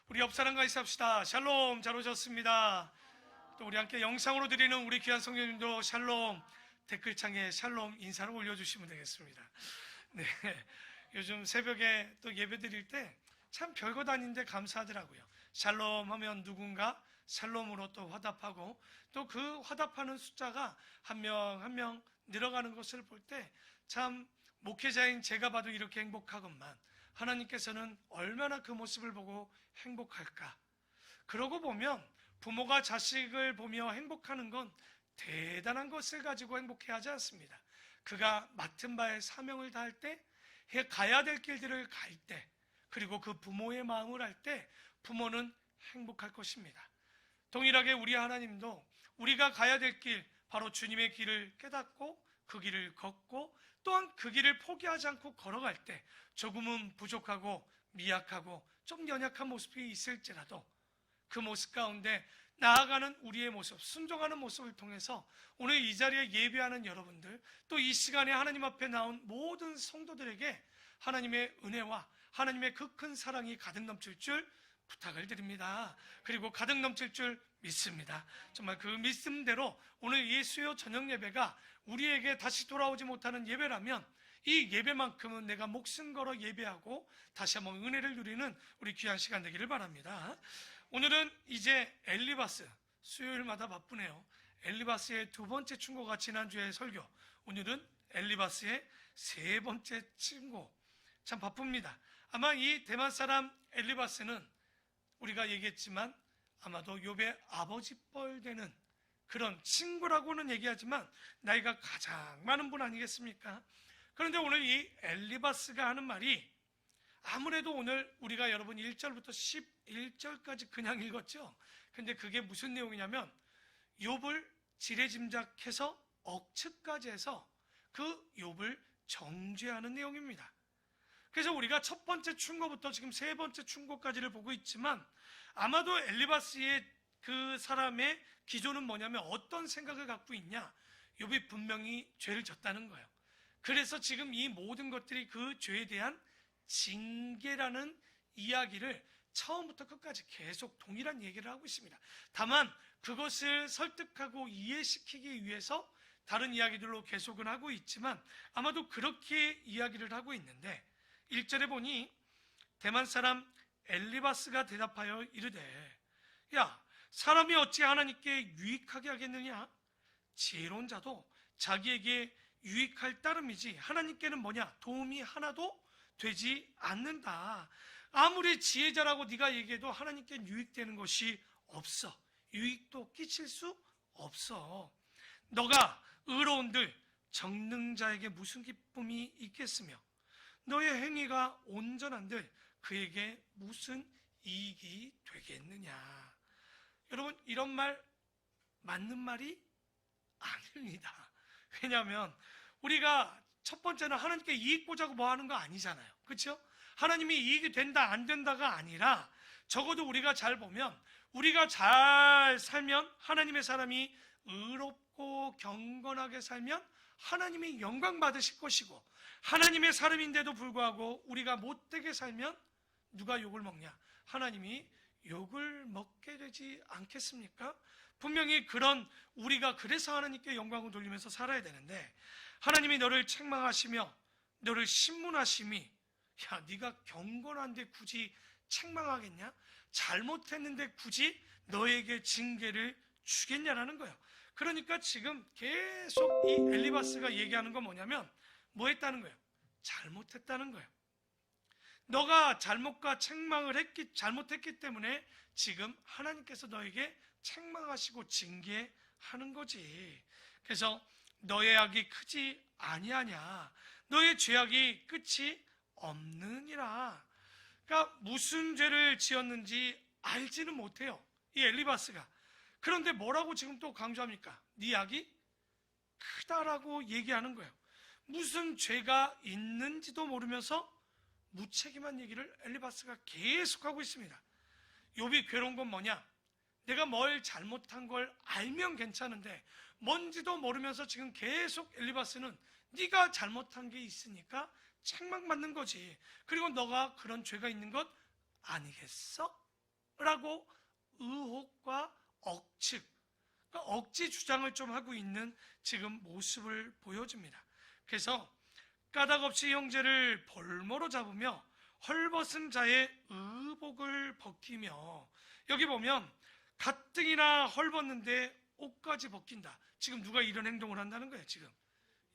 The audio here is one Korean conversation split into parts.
우리 옆 사람과 인사합시다. 샬롬, 잘 오셨습니다. 또 우리 함께 영상으로 드리는 우리 귀한 성도님도 샬롬, 댓글창에 샬롬 인사를 올려주시면 되겠습니다. 네, 요즘 새벽에 또 예배 드릴 때 참 별것 아닌데 감사하더라고요. 샬롬 하면 누군가 샬롬으로 또 화답하고, 또 그 화답하는 숫자가 한 명 한 명 늘어가는 것을 볼 때 참 목회자인 제가 봐도 이렇게 행복하건만 하나님께서는 얼마나 그 모습을 보고 행복할까. 그러고 보면 부모가 자식을 보며 행복하는 건 대단한 것을 가지고 행복해야 하지 않습니다. 그가 맡은 바의 사명을 다할 때, 가야 될 길들을 갈 때, 그리고 그 부모의 마음을 알 때 부모는 행복할 것입니다. 동일하게 우리 하나님도 우리가 가야 될 길, 바로 주님의 길을 깨닫고 그 길을 걷고, 또한 그 길을 포기하지 않고 걸어갈 때 조금은 부족하고 미약하고 좀 연약한 모습이 있을지라도 그 모습 가운데 나아가는 우리의 모습, 순종하는 모습을 통해서 오늘 이 자리에 예배하는 여러분들, 또 이 시간에 하나님 앞에 나온 모든 성도들에게 하나님의 은혜와 하나님의 그 큰 사랑이 가득 넘칠 줄 부탁을 드립니다. 그리고 가득 넘칠 줄 믿습니다. 정말 그 믿음대로 오늘 이 수요 저녁 예배가 우리에게 다시 돌아오지 못하는 예배라면 이 예배만큼은 내가 목숨 걸어 예배하고 다시 한번 은혜를 누리는 우리 귀한 시간 되기를 바랍니다. 오늘은 이제 엘리바스, 수요일마다 바쁘네요. 엘리바스의 두 번째 충고가 지난주에 설교, 오늘은 엘리바스의 세 번째 충고. 참 바쁩니다. 아마 이 대만 사람 엘리바스는 우리가 얘기했지만 아마도 욥의 아버지뻘 되는 그런 친구라고는 얘기하지만 나이가 가장 많은 분 아니겠습니까? 그런데 오늘 이 엘리바스가 하는 말이, 아무래도 오늘 우리가 여러분 1절부터 11절까지 그냥 읽었죠. 근데 그게 무슨 내용이냐면 욥을 지레짐작해서 억측까지 해서 그 욥을 정죄하는 내용입니다. 그래서 우리가 첫 번째 충고부터 지금 세 번째 충고까지를 보고 있지만, 아마도 엘리바스의 그 사람의 기조는 뭐냐면 어떤 생각을 갖고 있냐, 욥이 분명히 죄를 졌다는 거예요. 그래서 지금 이 모든 것들이 그 죄에 대한 징계라는 이야기를 처음부터 끝까지 계속 동일한 얘기를 하고 있습니다. 다만 그것을 설득하고 이해시키기 위해서 다른 이야기들로 계속은 하고 있지만 아마도 그렇게 이야기를 하고 있는데, 1절에 보니 대만 사람 엘리바스가 대답하여 이르되, 야, 사람이 어찌 하나님께 유익하게 하겠느냐? 지혜로운 자도 자기에게 유익할 따름이지 하나님께는 뭐냐? 도움이 하나도 되지 않는다. 아무리 지혜자라고 네가 얘기해도 하나님께 유익되는 것이 없어. 유익도 끼칠 수 없어. 너가 의로운들 정능자에게 무슨 기쁨이 있겠으며 너의 행위가 온전한들 그에게 무슨 이익이 되겠느냐. 여러분, 이런 말 맞는 말이 아닙니다. 왜냐하면 우리가 첫 번째는 하나님께 이익 보자고 뭐 하는 거 아니잖아요. 그렇죠? 하나님이 이익이 된다 안 된다가 아니라, 적어도 우리가 잘 보면, 우리가 잘 살면, 하나님의 사람이 의롭고 경건하게 살면 하나님이 영광 받으실 것이고, 하나님의 사람인데도 불구하고 우리가 못되게 살면 누가 욕을 먹냐? 하나님이 욕을 먹게 되지 않겠습니까? 분명히 그런, 우리가 그래서 하나님께 영광을 돌리면서 살아야 되는데, 하나님이 너를 책망하시며 너를 신문하심이, 야, 네가 경건한데 굳이 책망하겠냐? 잘못했는데 굳이 너에게 징계를 주겠냐라는 거예요. 그러니까 지금 계속 이 엘리바스가 얘기하는 건 뭐냐면, 뭐 했다는 거예요? 잘못했다는 거예요. 너가 잘못과 책망을 잘못했기 때문에 지금 하나님께서 너에게 책망하시고 징계하는 거지. 그래서 너의 악이 크지 아니하냐? 너의 죄악이 끝이 없느니라. 그러니까 무슨 죄를 지었는지 알지는 못해요, 이 엘리바스가. 그런데 뭐라고 지금 또 강조합니까? 네 악이 크다라고 얘기하는 거예요. 무슨 죄가 있는지도 모르면서 무책임한 얘기를 엘리바스가 계속하고 있습니다. 욥이 괴로운 건 뭐냐? 내가 뭘 잘못한 걸 알면 괜찮은데 뭔지도 모르면서 지금 계속 엘리바스는 네가 잘못한 게 있으니까 책망받는 거지. 그리고 너가 그런 죄가 있는 것 아니겠어? 라고 의혹과 억측, 그러니까 억지 주장을 좀 하고 있는 지금 모습을 보여줍니다. 그래서 까닭없이 형제를 볼모로 잡으며 헐벗은 자의 의복을 벗기며, 여기 보면 가뜩이나 헐벗는데 옷까지 벗긴다. 지금 누가 이런 행동을 한다는 거예요. 지금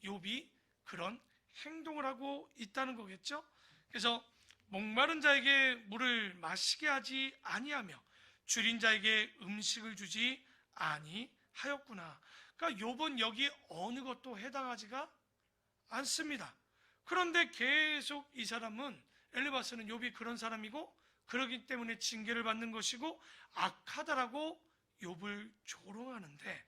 욥이 그런 행동을 하고 있다는 거겠죠. 그래서 목마른 자에게 물을 마시게 하지 아니하며 줄인 자에게 음식을 주지 아니하였구나. 그러니까 욥은 여기 어느 것도 해당하지가 않습니다. 그런데 계속 이 사람은, 엘리바스는 욥이 그런 사람이고 그러기 때문에 징계를 받는 것이고 악하다라고 욥을 조롱하는데,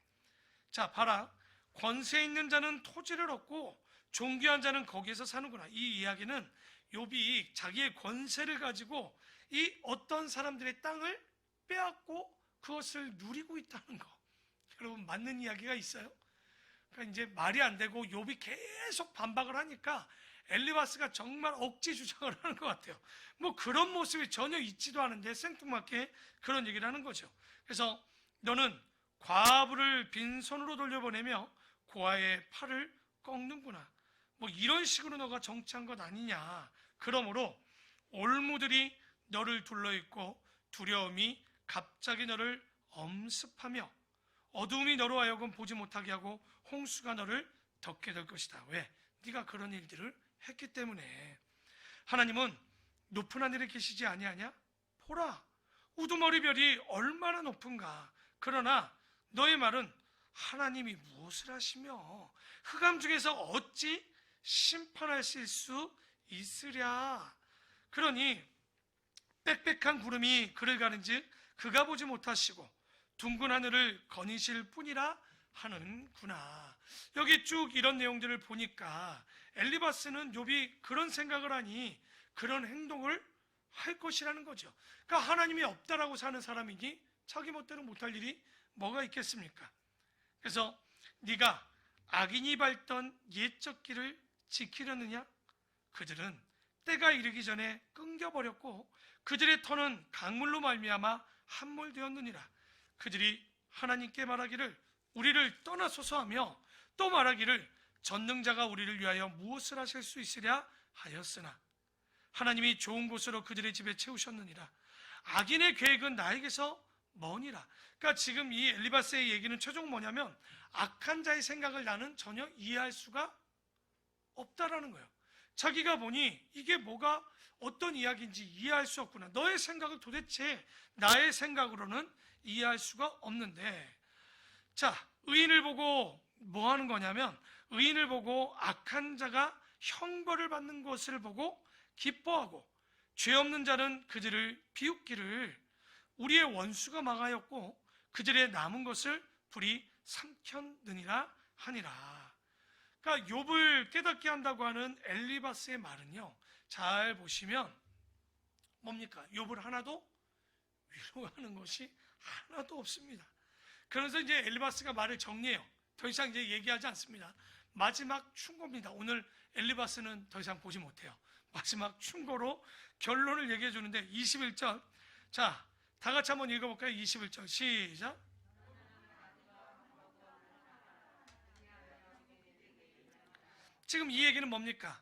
자 봐라, 권세 있는 자는 토지를 얻고 존귀한 자는 거기에서 사는구나. 이 이야기는 욥이 자기의 권세를 가지고 이 어떤 사람들의 땅을 빼앗고 그것을 누리고 있다는 거. 여러분, 맞는 이야기가 있어요? 그러니까 이제 말이 안 되고 욥이 계속 반박을 하니까 엘리바스가 정말 억지 주장을 하는 것 같아요. 뭐 그런 모습이 전혀 있지도 않은데 생뚱맞게 그런 얘기를 하는 거죠. 그래서 너는 과부를 빈손으로 돌려보내며 고아의 팔을 꺾는구나. 뭐 이런 식으로 너가 정치한 것 아니냐. 그러므로 올무들이 너를 둘러있고 두려움이 갑자기 너를 엄습하며 어두움이 너로 하여금 보지 못하게 하고 홍수가 너를 덮게 될 것이다. 왜? 네가 그런 일들을 했기 때문에. 하나님은 높은 하늘에 계시지 아니하냐? 보라, 우두머리 별이 얼마나 높은가. 그러나 너의 말은 하나님이 무엇을 하시며 흑암 중에서 어찌 심판하실 수 있으랴. 그러니 빽빽한 구름이 그를 가는즉 그가 보지 못하시고 둥근 하늘을 거니실 뿐이라 하는구나. 여기 쭉 이런 내용들을 보니까 엘리바스는 욥이 그런 생각을 하니 그런 행동을 할 것이라는 거죠. 그러니까 하나님이 없다라고 사는 사람이니 자기 멋대로 못할 일이 뭐가 있겠습니까? 그래서 네가 악인이 밟던 옛적 길을 지키려느냐? 그들은 때가 이르기 전에 끊겨버렸고 그들의 터는 강물로 말미암아 함몰되었느니라. 그들이 하나님께 말하기를 우리를 떠나소서 하며 또 말하기를 전능자가 우리를 위하여 무엇을 하실 수 있으랴 하였으나 하나님이 좋은 곳으로 그들의 집에 채우셨느니라. 악인의 계획은 나에게서 머니라. 그러니까 지금 이 엘리바스의 얘기는 최종 뭐냐면 악한 자의 생각을 나는 전혀 이해할 수가 없다라는 거예요. 자기가 보니 이게 뭐가 어떤 이야기인지 이해할 수 없구나. 너의 생각을 도대체 나의 생각으로는 이해할 수가 없는데, 자, 의인을 보고 뭐 하는 거냐면 의인을 보고 악한 자가 형벌을 받는 것을 보고 기뻐하고 죄 없는 자는 그들을 비웃기를 우리의 원수가 망하였고 그들의 남은 것을 불이 삼켰느니라 하니라. 그러니까 욥을 깨닫게 한다고 하는 엘리바스의 말은요, 잘 보시면 뭡니까? 욥을 하나도 위로하는 것이 하나도 없습니다. 그래서 이제 엘리바스가 말을 정리해요. 더 이상 이제 얘기하지 않습니다. 마지막 충고입니다. 오늘 엘리바스는 더 이상 보지 못해요. 마지막 충고로 결론을 얘기해 주는데 21절, 자, 다 같이 한번 읽어볼까요? 21절 시작. 지금 이 얘기는 뭡니까?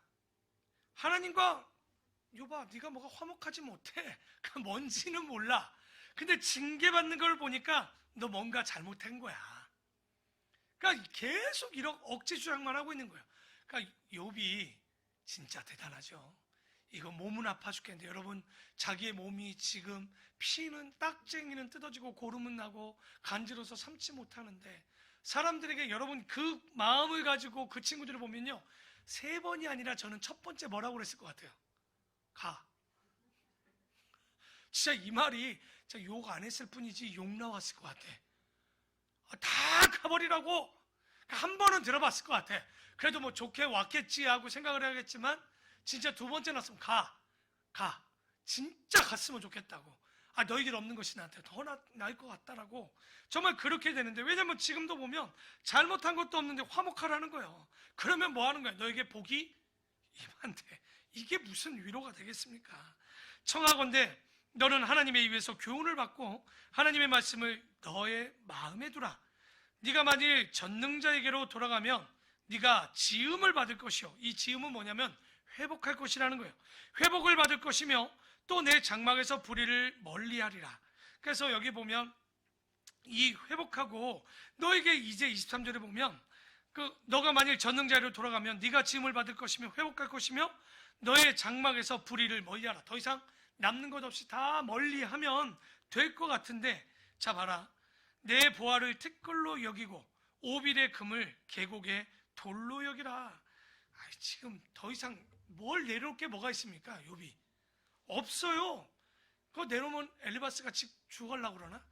하나님과 욥아, 네가 뭐가 화목하지 못해. 그 뭔지는 몰라. 근데 징계받는 걸 보니까 너 뭔가 잘못한 거야. 그러니까 계속 이런 억지 주장만 하고 있는 거예요. 그러니까 욥이 진짜 대단하죠. 이거 몸은 아파 죽겠는데 여러분, 자기의 몸이 지금 피는 딱쟁이는 뜯어지고 고름은 나고 간지러서 참지 못하는데 사람들에게 여러분 그 마음을 가지고 그 친구들을 보면요, 3번이 아니라 저는 첫 번째 뭐라고 그랬을 것 같아요? 가. 진짜 이 말이 욕 안 했을 뿐이지 욕 나왔을 것 같아. 다 가버리라고 한 번은 들어봤을 것 같아. 그래도 뭐 좋게 왔겠지 하고 생각을 해야겠지만 진짜 2번째 났으면 가. 진짜 갔으면 좋겠다고. 너희들 없는 것이 나한테 더 나을 것 같다라고 정말 그렇게 되는데, 왜냐면 지금도 보면 잘못한 것도 없는데 화목하라는 거예요. 그러면 뭐 하는 거예요? 너에게 복이 임한데 이게 무슨 위로가 되겠습니까? 청하건대 너는 하나님의 입에서 교훈을 받고 하나님의 말씀을 너의 마음에 두라. 네가 만일 전능자에게로 돌아가면 네가 지음을 받을 것이요. 이 지음은 뭐냐면 회복할 것이라는 거예요. 회복을 받을 것이며 또 내 장막에서 불의를 멀리하리라. 그래서 여기 보면 이 회복하고 너에게 이제 23절에 보면 너가 만일 전능자로 돌아가면 네가 지음을 받을 것이며 회복할 것이며 너의 장막에서 불의를 멀리하라. 더 이상 남는 것 없이 다 멀리하면 될 것 같은데, 자 봐라, 내 보화를 티끌로 여기고 오빌의 금을 계곡의 돌로 여기라. 지금 더 이상 뭘 내려올 게 뭐가 있습니까? 욥이 없어요. 그거 내놓으면 엘리바스가 집 죽으려고 그러나?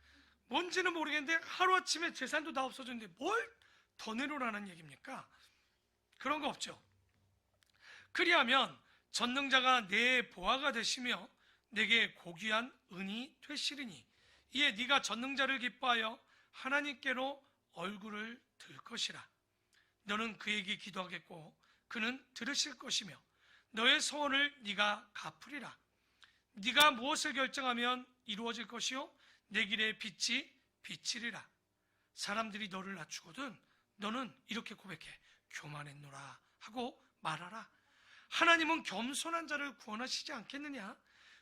뭔지는 모르겠는데 하루아침에 재산도 다 없어졌는데 뭘 더 내놓으라는 얘기입니까? 그런 거 없죠. 그리하면 전능자가 내 보화가 되시며 내게 고귀한 은이 되시리니 이에 네가 전능자를 기뻐하여 하나님께로 얼굴을 들 것이라. 너는 그에게 기도하겠고 그는 들으실 것이며 너의 소원을 네가 갚으리라. 네가 무엇을 결정하면 이루어질 것이요 내 길에 빛이 비치리라. 사람들이 너를 낮추거든 너는 이렇게 고백해. 교만했노라 하고 말하라. 하나님은 겸손한 자를 구원하시지 않겠느냐?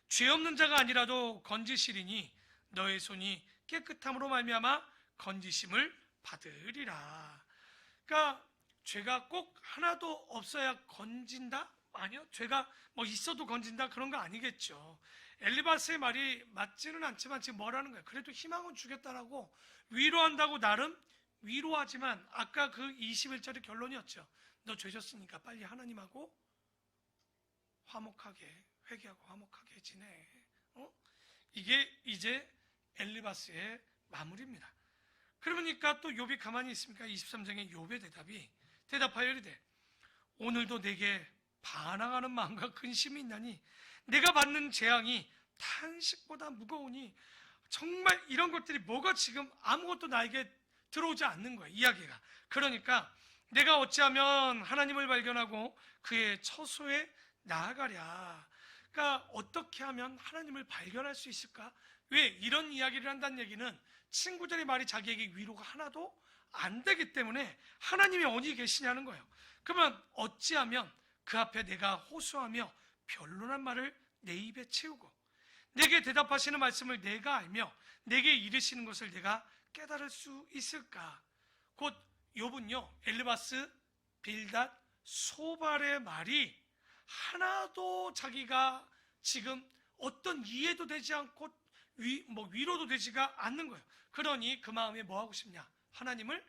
죄 없는 자가 아니라도 건지시리니 너의 손이 깨끗함으로 말미암아 건지심을 받으리라. 그러니까 죄가 꼭 하나도 없어야 건진다? 아니요. 죄가 뭐 있어도 건진다 그런 거 아니겠죠. 엘리바스의 말이 맞지는 않지만 지금 뭐라는 거예요? 그래도 희망은 주겠다라고 위로한다고 나름 위로하지만 아까 그 21절의 결론이었죠. 너 죄졌으니까 빨리 하나님하고 화목하게 회개하고 화목하게 지내. 이게 이제 엘리바스의 마무리입니다. 그러니까 또 욥이 가만히 있습니까? 23장의 욥의 대답하여 이르되 오늘도 내게 반항하는 마음과 근심이 있나니 내가 받는 재앙이 탄식보다 무거우니. 정말 이런 것들이 뭐가 지금 아무것도 나에게 들어오지 않는 거야, 이야기가. 그러니까 내가 어찌하면 하나님을 발견하고 그의 처소에 나아가랴. 그러니까 어떻게 하면 하나님을 발견할 수 있을까? 왜 이런 이야기를 한다는 얘기는 친구들의 말이 자기에게 위로가 하나도 안 되기 때문에 하나님이 어디 계시냐는 거예요. 그러면 어찌하면 그 앞에 내가 호소하며 변론한 말을 내 입에 채우고 내게 대답하시는 말씀을 내가 알며 내게 이르시는 것을 내가 깨달을 수 있을까? 곧 욥은요 엘리바스, 빌닷, 소발의 말이 하나도 자기가 지금 어떤 이해도 되지 않고 위로도 되지가 않는 거예요. 그러니 그 마음에 뭐 하고 싶냐? 하나님을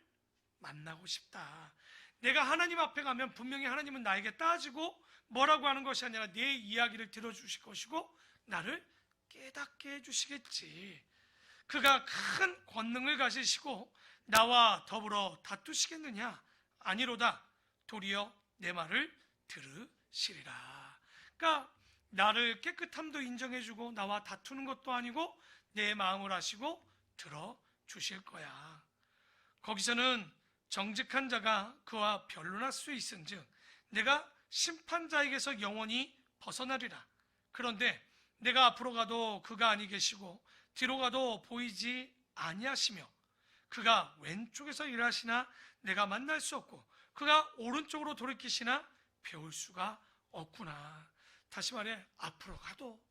만나고 싶다. 내가 하나님 앞에 가면 분명히 하나님은 나에게 따지고 뭐라고 하는 것이 아니라 내 이야기를 들어주실 것이고 나를 깨닫게 해주시겠지. 그가 큰 권능을 가지시고 나와 더불어 다투시겠느냐? 아니로다. 도리어 내 말을 들으시리라. 그러니까 나를 깨끗함도 인정해주고 나와 다투는 것도 아니고 내 마음을 아시고 들어주실 거야. 거기서는 정직한 자가 그와 변론할 수 있은즉 내가 심판자에게서 영원히 벗어나리라. 그런데 내가 앞으로 가도 그가 아니 계시고 뒤로 가도 보이지 아니하시며 그가 왼쪽에서 일하시나 내가 만날 수 없고 그가 오른쪽으로 돌이키시나 배울 수가 없구나. 다시 말해 앞으로 가도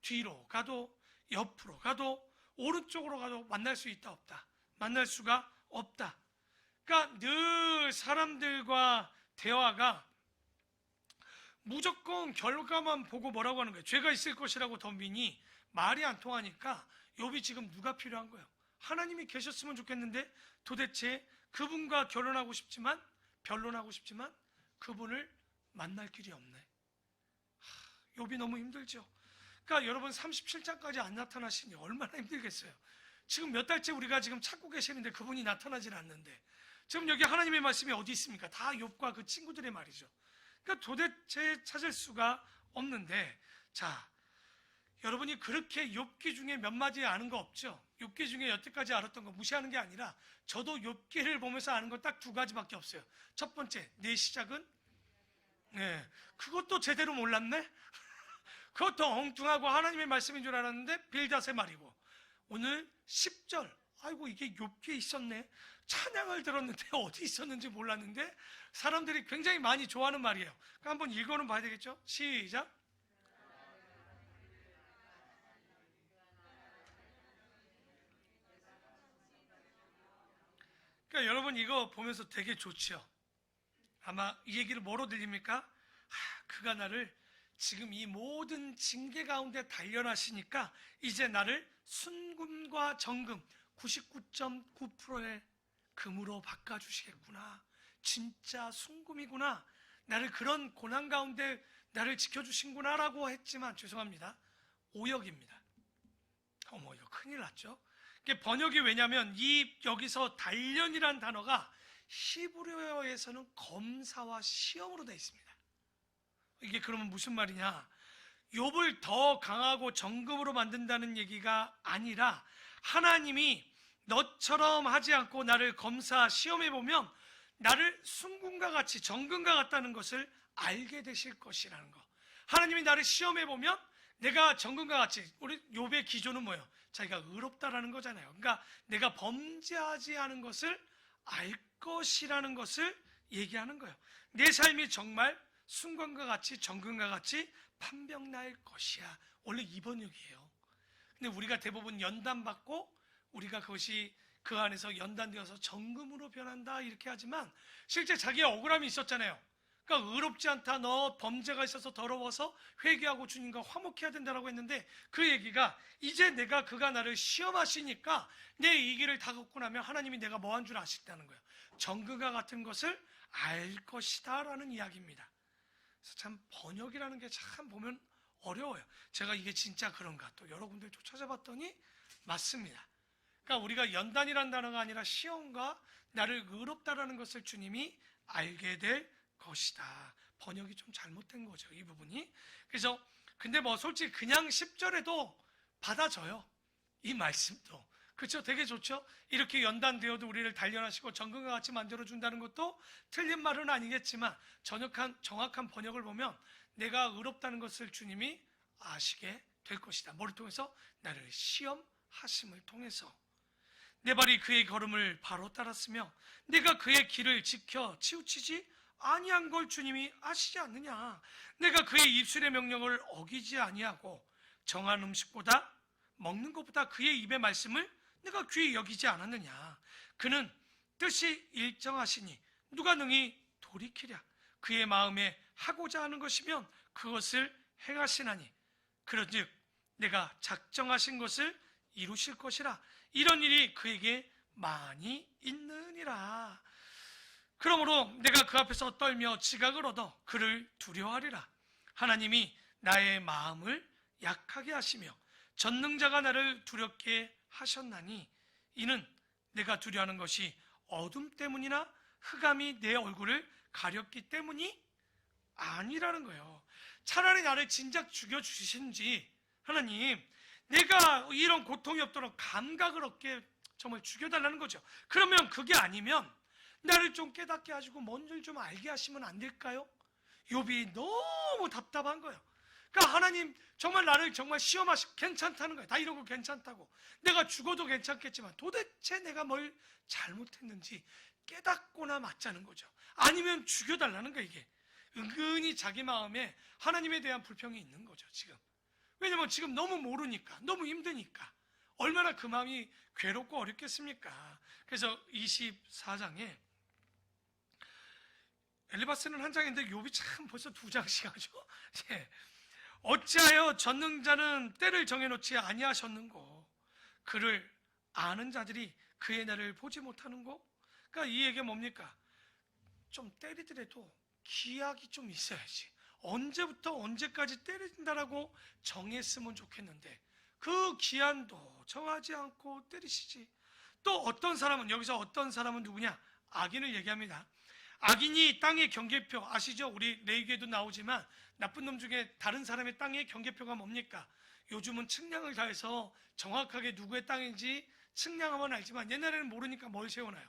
뒤로 가도 옆으로 가도 오른쪽으로 가도 만날 수 있다 없다? 만날 수가 없다. 그러니까 늘 사람들과 대화가 무조건 결과만 보고 뭐라고 하는 거예요? 죄가 있을 것이라고 덤비니 말이 안 통하니까 욥이 지금 누가 필요한 거예요? 하나님이 계셨으면 좋겠는데 도대체 그분과 결혼하고 싶지만 변론하고 싶지만 그분을 만날 길이 없네. 욥이 너무 힘들죠. 그러니까 여러분 37장까지 안 나타나시니 얼마나 힘들겠어요. 지금 몇 달째 우리가 지금 찾고 계시는데 그분이 나타나질 않는데 지금 여기 하나님의 말씀이 어디 있습니까? 다 욥과 그 친구들의 말이죠. 그러니까 도대체 찾을 수가 없는데, 자, 여러분이 그렇게 욥기 중에 몇 마디 아는 거 없죠? 욥기 중에 여태까지 알았던 거 무시하는 게 아니라 저도 욥기를 보면서 아는 거 딱 두 가지밖에 없어요. 첫 번째, 내 시작은 그것도 제대로 몰랐네? 그것도 엉뚱하고 하나님의 말씀인 줄 알았는데 빌닷의 말이고, 오늘 10절, 아이고 이게 욥기에 있었네. 찬양을 들었는데 어디 있었는지 몰랐는데 사람들이 굉장히 많이 좋아하는 말이에요. 그러니까 한번 읽어는 봐야 되겠죠? 시작. 그러니까 여러분 이거 보면서 되게 좋지요. 아마 이 얘기를 뭐로 들립니까? 그가 나를 지금 이 모든 징계 가운데 단련하시니까 이제 나를 순금과 정금 99.9%의 금으로 바꿔주시겠구나. 진짜 순금이구나. 나를 그런 고난 가운데 나를 지켜주신구나 라고 했지만 죄송합니다. 오역입니다. 어머, 이거 큰일 났죠? 이게 번역이 왜냐면 여기서 단련이란 단어가 히브리어에서는 검사와 시험으로 되어 있습니다. 이게 그러면 무슨 말이냐? 욥을 더 강하고 정금으로 만든다는 얘기가 아니라 하나님이 너처럼 하지 않고 나를 검사 시험해 보면 나를 순금과 같이 정금과 같다는 것을 알게 되실 것이라는 거. 하나님이 나를 시험해 보면 내가 정금과 같이, 우리 욥의 기조는 뭐예요? 자기가 의롭다라는 거잖아요. 그러니까 내가 범죄하지 않은 것을 알 것이라는 것을 얘기하는 거예요. 내 삶이 정말 순금과 같이 정금과 같이 판명날 것이야. 원래 이 번역이에요. 근데 우리가 대부분 연단받고 우리가 그것이 그 안에서 연단되어서 정금으로 변한다 이렇게 하지만 실제 자기의 억울함이 있었잖아요. 그러니까 의롭지 않다, 너 범죄가 있어서 더러워서 회개하고 주님과 화목해야 된다라고 했는데 그 얘기가 이제 내가 그가 나를 시험하시니까 내 이 길을 다 걷고 나면 하나님이 내가 뭐한 줄 아시다는 거예요. 정금과 같은 것을 알 것이다 라는 이야기입니다. 그래서 참 번역이라는 게 참 보면 어려워요. 제가 이게 진짜 그런가 또 여러 군데 또 찾아봤더니 맞습니다. 그러니까 우리가 연단이라는 단어가 아니라 시험과 나를 의롭다라는 것을 주님이 알게 될 것이다. 번역이 좀 잘못된 거죠, 이 부분이. 그래서 근데 뭐 솔직히 그냥 10절에도 받아줘요, 이 말씀도. 그렇죠? 되게 좋죠? 이렇게 연단되어도 우리를 단련하시고 정금과 같이 만들어준다는 것도 틀린 말은 아니겠지만 정확한 번역을 보면 내가 의롭다는 것을 주님이 아시게 될 것이다. 뭐를 통해서? 나를 시험하심을 통해서. 내 발이 그의 걸음을 바로 따랐으며 내가 그의 길을 지켜 치우치지 아니한 걸 주님이 아시지 않느냐. 내가 그의 입술의 명령을 어기지 아니하고 정한 음식보다 먹는 것보다 그의 입의 말씀을 내가 귀히 여기지 않았느냐. 그는 뜻이 일정하시니 누가 능히 돌이키랴. 그의 마음에 하고자 하는 것이면 그것을 행하시나니 그런즉 내가 작정하신 것을 이루실 것이라. 이런 일이 그에게 많이 있느니라. 그러므로 내가 그 앞에서 떨며 지각을 얻어 그를 두려워하리라. 하나님이 나의 마음을 약하게 하시며 전능자가 나를 두렵게 하셨나니 이는 내가 두려워하는 것이 어둠 때문이나 흑암이 내 얼굴을 가렸기 때문이 아니라는 거예요. 차라리 나를 진작 죽여주시는지, 하나님 내가 이런 고통이 없도록 감각을 얻게 정말 죽여달라는 거죠. 그러면 그게 아니면 나를 좀 깨닫게 하시고 뭔지를 좀 알게 하시면 안 될까요? 욥이 너무 답답한 거예요. 그러니까 하나님 정말 나를 정말 시험하시고 괜찮다는 거예요. 다 이러고 괜찮다고. 내가 죽어도 괜찮겠지만 도대체 내가 뭘 잘못했는지 깨닫고나 맞자는 거죠. 아니면 죽여달라는 거예요. 이게 은근히 자기 마음에 하나님에 대한 불평이 있는 거죠, 지금. 왜냐면 지금 너무 모르니까, 너무 힘드니까. 얼마나 그 마음이 괴롭고 어렵겠습니까? 그래서 24장에 엘리바스는 한 장인데 욥이 참 벌써 2장씩 하죠. 예. 어찌하여 전능자는 때를 정해놓지 아니하셨는고 그를 아는 자들이 그의 날을 보지 못하는고. 그러니까 이 얘기가 뭡니까? 좀 때리더라도 기약이 좀 있어야지. 언제부터 언제까지 때린다라고 정했으면 좋겠는데 그 기한도 정하지 않고 때리시지. 또 어떤 사람은, 여기서 어떤 사람은 누구냐? 악인을 얘기합니다. 악인이 땅의 경계표 아시죠? 우리 레위기에도 나오지만 나쁜 놈 중에 다른 사람의 땅의 경계표가 뭡니까? 요즘은 측량을 다해서 정확하게 누구의 땅인지 측량하면 알지만 옛날에는 모르니까 뭘 세워놔요?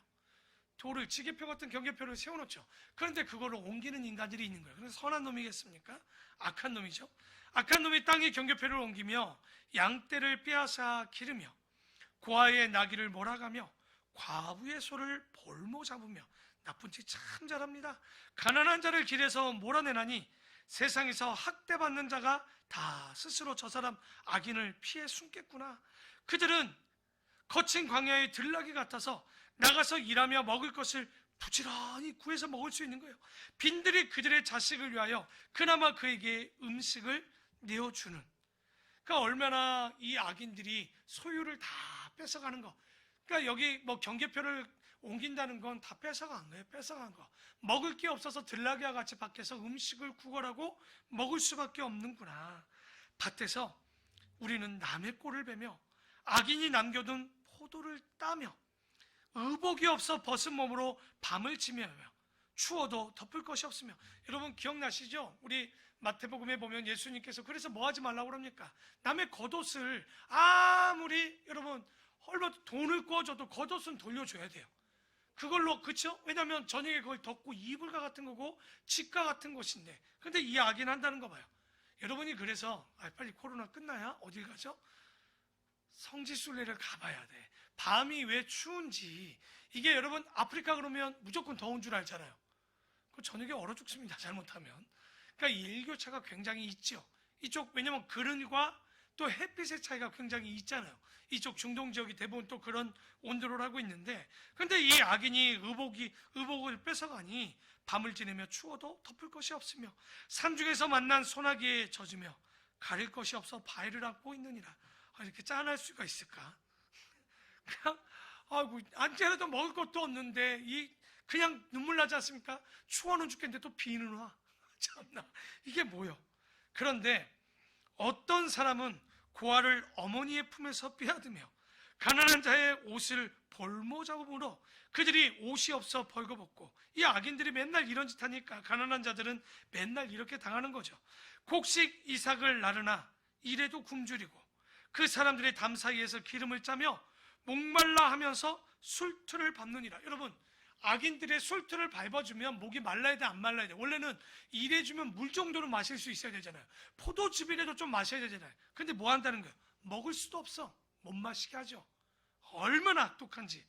돌을, 지게표 같은 경계표를 세워놓죠. 그런데 그거를 옮기는 인간들이 있는 거예요. 그래서 선한 놈이겠습니까? 악한 놈이죠. 악한 놈이 땅에 경계표를 옮기며 양떼를 빼앗아 기르며 고아의 나귀를 몰아가며 과부의 소를 볼모 잡으며, 나쁜 짓 참 잘합니다. 가난한 자를 길에서 몰아내나니 세상에서 학대받는 자가 다 스스로 저 사람 악인을 피해 숨겠구나. 그들은 거친 광야의 들나귀 같아서 나가서 일하며 먹을 것을 부지런히 구해서 먹을 수 있는 거예요. 빈들이 그들의 자식을 위하여 그나마 그에게 음식을 내어주는. 그러니까 얼마나 이 악인들이 소유를 다 뺏어가는 거. 그러니까 여기 뭐 경계표를 옮긴다는 건 다 뺏어간 거예요. 뺏어간 거. 먹을 게 없어서 들나귀와 같이 밖에서 음식을 구걸하고 먹을 수밖에 없는구나. 밭에서 우리는 남의 꼴을 베며 악인이 남겨둔 포도를 따며 의복이 없어 벗은 몸으로 밤을 지새며 추워도 덮을 것이 없으며. 여러분 기억나시죠? 우리 마태복음에 보면 예수님께서 그래서 뭐 하지 말라고 그럽니까? 남의 겉옷을 아무리 여러분 얼마 돈을 꿔줘도 겉옷은 돌려줘야 돼요. 그걸로, 그쵸? 왜냐하면 저녁에 그걸 덮고 이불과 같은 거고 집과 같은 곳인데, 근데 이 악인 한다는 거 봐요. 여러분이 그래서 빨리 코로나 끝나야 어딜 가죠? 성지순례를 가봐야 돼. 밤이 왜 추운지. 이게 여러분 아프리카 그러면 무조건 더운 줄 알잖아요. 그 저녁에 얼어 죽습니다, 잘못하면. 그러니까 이 일교차가 굉장히 있죠. 이쪽, 왜냐면 그늘과 또 햇빛의 차이가 굉장히 있잖아요. 이쪽 중동 지역이 대부분 또 그런 온도를 하고 있는데, 근데 이 악인이 의복을 뺏어가니 밤을 지내며 추워도 덮을 것이 없으며 산중에서 만난 소나기에 젖으며 가릴 것이 없어 바위를 안고 있느니라. 이렇게 짠할 수가 있을까? 그냥 아이고 안째라도 먹을 것도 없는데 그냥 눈물 나지 않습니까? 추워는 죽겠는데 또 비는 와. 참나, 이게 뭐요? 그런데 어떤 사람은 고아를 어머니의 품에서 빼앗으며 가난한 자의 옷을 볼모 잡음으로 그들이 옷이 없어 벌거벗고. 이 악인들이 맨날 이런 짓 하니까 가난한 자들은 맨날 이렇게 당하는 거죠. 곡식 이삭을 나르나 이래도 굶주리고 그 사람들의 담 사이에서 기름을 짜며 목말라 하면서 술틀을 밟느니라. 여러분, 악인들의 술틀을 밟아주면 목이 말라야 돼, 안 말라야 돼? 원래는 이래주면 물 정도는 마실 수 있어야 되잖아요. 포도즙이라도 좀 마셔야 되잖아요. 근데 뭐 한다는 거예요? 먹을 수도 없어. 못 마시게 하죠. 얼마나 악독한지.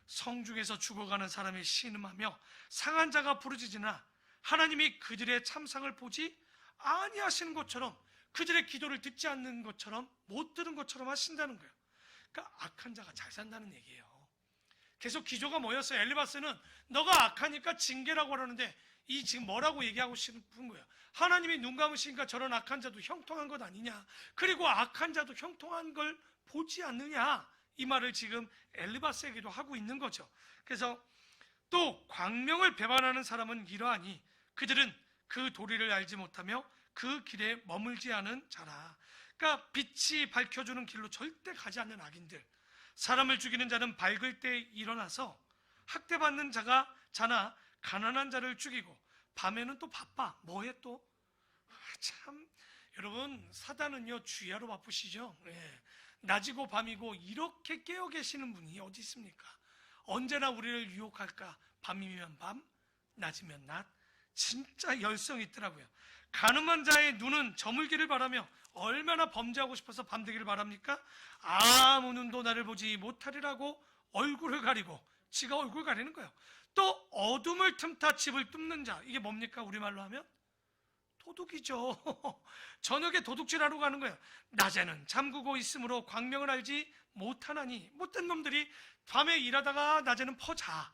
성중에서 죽어가는 사람이 신음하며 상한 자가 부르짖으나 하나님이 그들의 참상을 보지 아니하시는 것처럼, 그들의 기도를 듣지 않는 것처럼, 못 들은 것처럼 하신다는 거예요. 그러니까 악한 자가 잘 산다는 얘기예요. 계속 기조가 뭐였어요? 엘리바스는 너가 악하니까 징계라고 하는데 이 지금 뭐라고 얘기하고 싶은 거예요? 하나님이 눈 감으시니까 저런 악한 자도 형통한 것 아니냐, 그리고 악한 자도 형통한 걸 보지 않느냐, 이 말을 지금 엘리바스에게도 하고 있는 거죠. 그래서 또 광명을 배반하는 사람은 이러하니 그들은 그 도리를 알지 못하며 그 길에 머물지 않은 자라. 그러니까 빛이 밝혀주는 길로 절대 가지 않는 악인들. 사람을 죽이는 자는 밝을 때 일어나서 학대받는 자나 가난한 자를 죽이고 밤에는 또 바빠. 뭐해 또? 참, 여러분 사단은요 주야로 바쁘시죠. 낮이고 밤이고 이렇게 깨어 계시는 분이 어디 있습니까? 언제나 우리를 유혹할까? 밤이면 밤, 낮이면 낮. 진짜 열성이 있더라고요. 가늠한 자의 눈은 저물기를 바라며 얼마나 범죄하고 싶어서 밤되기를 바랍니까? 아무 눈도 나를 보지 못하리라고 얼굴을 가리고, 지가 얼굴 가리는 거예요. 또 어둠을 틈타 집을 뚫는 자, 이게 뭡니까? 우리말로 하면 도둑이죠. 저녁에 도둑질하러 가는 거예요. 낮에는 잠그고 있으므로 광명을 알지 못하나니. 못된 놈들이 밤에 일하다가 낮에는 퍼자.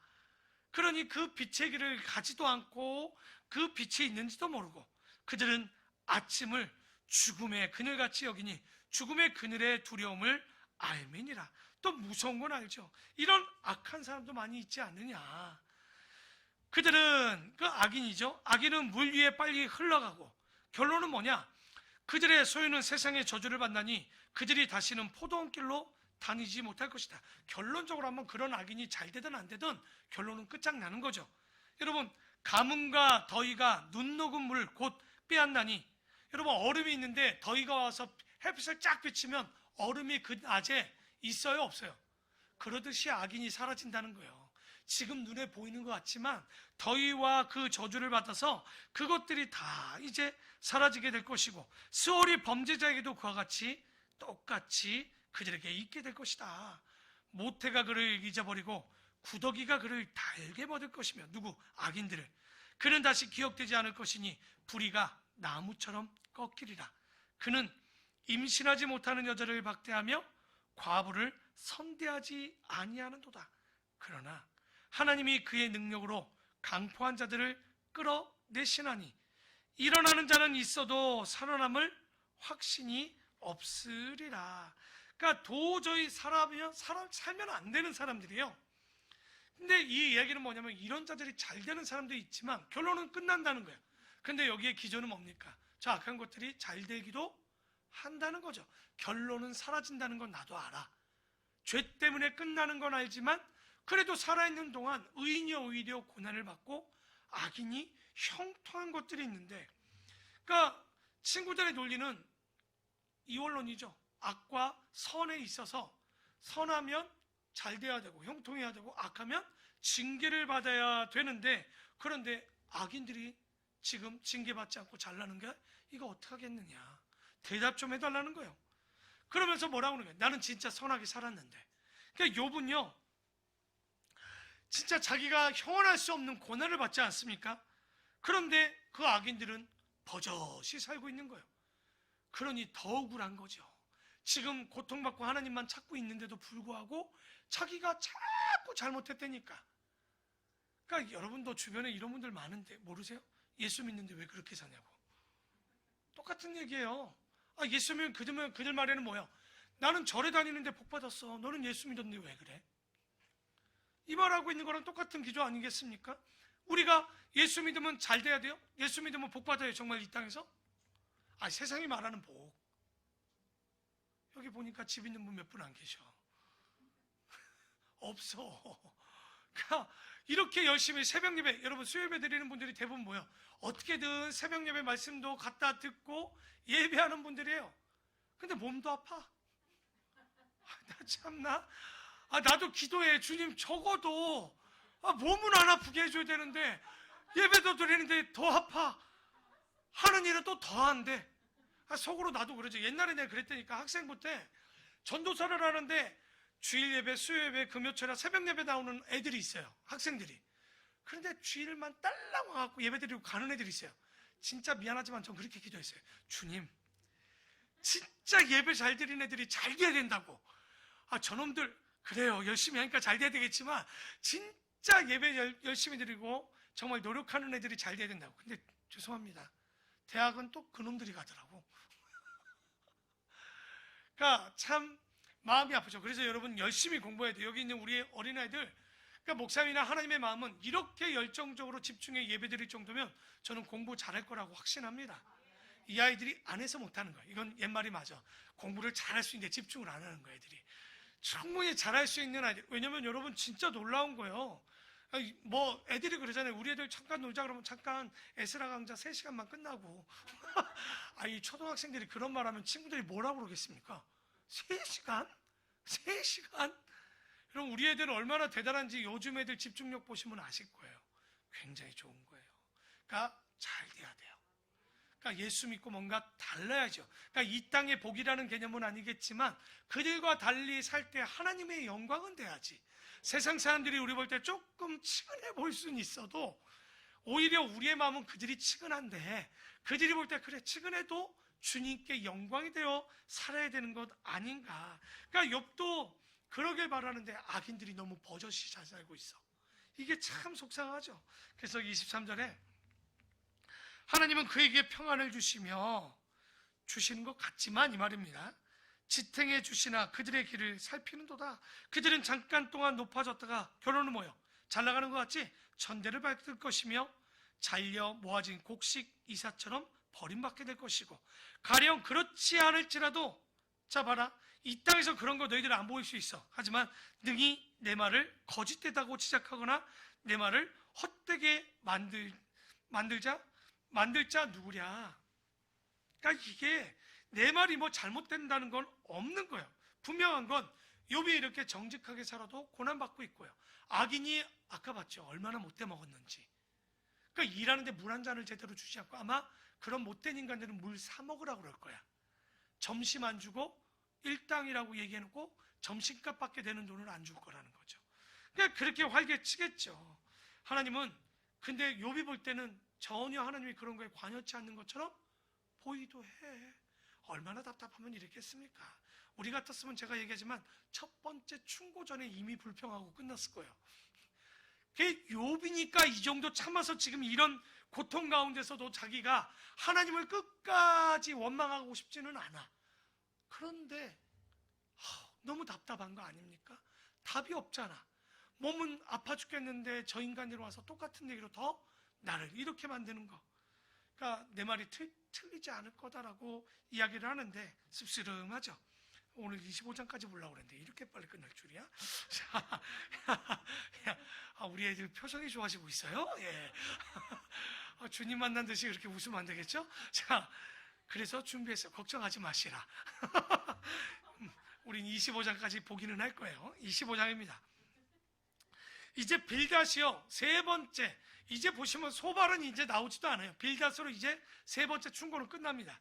그러니 그 빛의 길을 가지도 않고 그 빛이 있는지도 모르고 그들은 아침을 죽음의 그늘같이 여기니 죽음의 그늘의 두려움을 알미니라. 또 무서운 건 알죠. 이런 악한 사람도 많이 있지 않느냐. 그들은 그 악인이죠. 악인은 물 위에 빨리 흘러가고, 결론은 뭐냐? 그들의 소유는 세상의 저주를 받나니 그들이 다시는 포도원길로 다니지 못할 것이다. 결론적으로 한번 그런 악인이 잘 되든 안 되든 결론은 끝장나는 거죠. 여러분, 가뭄과 더위가 눈 녹은 물 곧 빼앗나니, 여러분 얼음이 있는데 더위가 와서 햇빛을 쫙 비치면 얼음이 그 낮에 있어요, 없어요? 그러듯이 악인이 사라진다는 거예요. 지금 눈에 보이는 것 같지만 더위와 그 저주를 받아서 그것들이 다 이제 사라지게 될 것이고, 스올이 범죄자에게도 그와 같이 똑같이 그들에게 있게 될 것이다. 모태가 그를 잊어버리고 구더기가 그를 달게 먹을 것이며, 누구? 악인들을. 그는 다시 기억되지 않을 것이니 불의가 나무처럼 꺾이리라. 그는 임신하지 못하는 여자를 박대하며 과부를 선대하지 아니하는도다. 그러나 하나님이 그의 능력으로 강포한 자들을 끌어내시나니 일어나는 자는 있어도 살아남을 확신이 없으리라. 그러니까 도저히 살면 안 되는 사람들이에요. 근데 이 얘기는 뭐냐면, 이런 자들이 잘 되는 사람도 있지만 결론은 끝난다는 거예요. 근데 여기에 기조는 뭡니까? 저 악한 것들이 잘 되기도 한다는 거죠. 결론은 사라진다는 건 나도 알아. 죄 때문에 끝나는 건 알지만 그래도 살아있는 동안 의인이 오히려 고난을 받고 악인이 형통한 것들이 있는데, 그러니까 친구들의 논리는 이원론이죠. 악과 선에 있어서 선하면 잘 돼야 되고 형통해야 되고, 악하면 징계를 받아야 되는데, 그런데 악인들이 지금 징계받지 않고 잘나는 게 이거 어떡하겠느냐, 대답 좀 해달라는 거예요. 그러면서 뭐라고 하는 거예요? 나는 진짜 선하게 살았는데. 그러니까 욥은요, 진짜 자기가 형언할 수 없는 고난을 받지 않습니까? 그런데 그 악인들은 버젓이 살고 있는 거예요. 그러니 더 억울한 거죠. 지금 고통받고 하나님만 찾고 있는데도 불구하고 자기가 자꾸 잘못했다니까. 그러니까 여러분도 주변에 이런 분들 많은데 모르세요? 예수 믿는데 왜 그렇게 사냐고. 똑같은 얘기예요. 예수 믿으면 그들 말에는 뭐야? 나는 절에 다니는데 복 받았어. 너는 예수 믿었는데 왜 그래? 이 말하고 있는 거랑 똑같은 기조 아니겠습니까? 우리가 예수 믿으면 잘 돼야 돼요? 예수 믿으면 복 받아요, 정말 이 땅에서? 세상이 말하는 복. 여기 보니까 집 있는 분 몇 분 안 계셔. 없어. 그러니까 이렇게 열심히 새벽 예배, 여러분 수요 예배 드리는 분들이 대부분 뭐예요? 어떻게든 새벽 예배 말씀도 갖다 듣고 예배하는 분들이에요. 근데 몸도 아파. 나 참나. 나도 기도해. 주님, 적어도 몸은 안 아프게 해줘야 되는데 예배도 드리는데 더 아파. 하는 일은 또 더 안 돼. 속으로 나도 그러죠. 옛날에 내가 그랬다니까. 학생부 때 전도사를 하는데 주일 예배, 수요 예배, 금요철에 새벽 예배 나오는 애들이 있어요. 학생들이. 그런데 주일만 딸랑 와갖고 예배 드리고 가는 애들이 있어요. 진짜 미안하지만 전 그렇게 기도했어요. 주님, 진짜 예배 잘 드리는 애들이 잘 돼야 된다고. 저놈들 그래요. 열심히 하니까 잘 돼야 되겠지만 진짜 예배 열심히 드리고 정말 노력하는 애들이 잘 돼야 된다고. 근데 죄송합니다. 대학은 또 그놈들이 가더라고. 그러니까 참 마음이 아프죠. 그래서 여러분 열심히 공부해야 돼요. 여기 있는 우리 어린아이들, 그러니까 목사님이나 하나님의 마음은 이렇게 열정적으로 집중해 예배드릴 정도면 저는 공부 잘할 거라고 확신합니다. 이 아이들이 안 해서 못하는 거예요. 이건 옛말이 맞아. 공부를 잘할 수 있는데 집중을 안 하는 거예요, 애들이. 충분히 잘할 수 있는 아이들. 왜냐면 여러분 진짜 놀라운 거예요. 뭐 애들이 그러잖아요. 우리 애들 잠깐 놀자 그러면 잠깐 에스라 강좌 3시간만 끝나고. 이 초등학생들이 그런 말하면 친구들이 뭐라고 그러겠습니까? 3시간? 3시간? 그럼 우리 애들은 얼마나 대단한지 요즘 애들 집중력 보시면 아실 거예요. 굉장히 좋은 거예요. 그러니까 잘 돼야 돼요. 그러니까 예수 믿고 뭔가 달라야죠. 그러니까 이 땅의 복이라는 개념은 아니겠지만 그들과 달리 살 때 하나님의 영광은 돼야지. 세상 사람들이 우리 볼 때 조금 치근해 보일 수는 있어도 오히려 우리의 마음은 그들이 치근한데, 그들이 볼 때 그래 치근해도 주님께 영광이 되어 살아야 되는 것 아닌가. 그러니까 욥도 그러길 바라는데 악인들이 너무 버젓이 잘 살고 있어. 이게 참 속상하죠. 그래서 23절에 하나님은 그에게 평안을 주시며, 주시는 것 같지만 이 말입니다. 지탱해 주시나 그들의 길을 살피는도다. 그들은 잠깐 동안 높아졌다가 결론은 뭐예요? 잘 나가는 것 같지? 천대를 받을 것이며 잘려 모아진 곡식 이사처럼 버림받게 될 것이고, 가령 그렇지 않을지라도, 자 봐라, 이 땅에서 그런 거 너희들 안 보일 수 있어. 하지만 능히 내 말을 거짓되다고 지적하거나 내 말을 헛되게 만들 자 누구랴. 그러니까 이게 내 말이 뭐 잘못된다는 건 없는 거예요. 분명한 건 욥이 이렇게 정직하게 살아도 고난받고 있고요. 악인이 아까 봤죠. 얼마나 못돼 먹었는지. 그러니까 일하는데 물 한 잔을 제대로 주지 않고 아마 그런 못된 인간들은 물 사 먹으라고 그럴 거야. 점심 안 주고 일당이라고 얘기해놓고 점심값 받게 되는 돈을 안 줄 거라는 거죠. 그러니까 그렇게 활개치겠죠. 하나님은 근데 욥이 볼 때는 전혀 하나님이 그런 거에 관여치 않는 것처럼 보이도 해. 얼마나 답답하면 이랬겠습니까? 우리 같았으면 제가 얘기하지만 첫 번째 충고 전에 이미 불평하고 끝났을 거예요. 그게 욥이니까 이 정도 참아서 지금 이런 고통 가운데서도 자기가 하나님을 끝까지 원망하고 싶지는 않아. 그런데 너무 답답한 거 아닙니까? 답이 없잖아. 몸은 아파 죽겠는데 저 인간들이 와서 똑같은 얘기로 더 나를 이렇게 만드는 거. 그러니까 내 말이 틀리지 않을 거다라고 이야기를 하는데 씁쓸하죠. 오늘 25장까지 보려고 그랬는데 이렇게 빨리 끝날 줄이야? 우리 애들 표정이 좋아지고 있어요? 예. 주님 만난 듯이 그렇게 웃으면 안 되겠죠? 자, 그래서 준비했어요. 걱정하지 마시라. 우린 25장까지 보기는 할 거예요. 25장입니다. 이제 빌닷이요, 세 번째. 이제 보시면 소발은 이제 나오지도 않아요. 빌닷으로 이제 세 번째 충고는 끝납니다.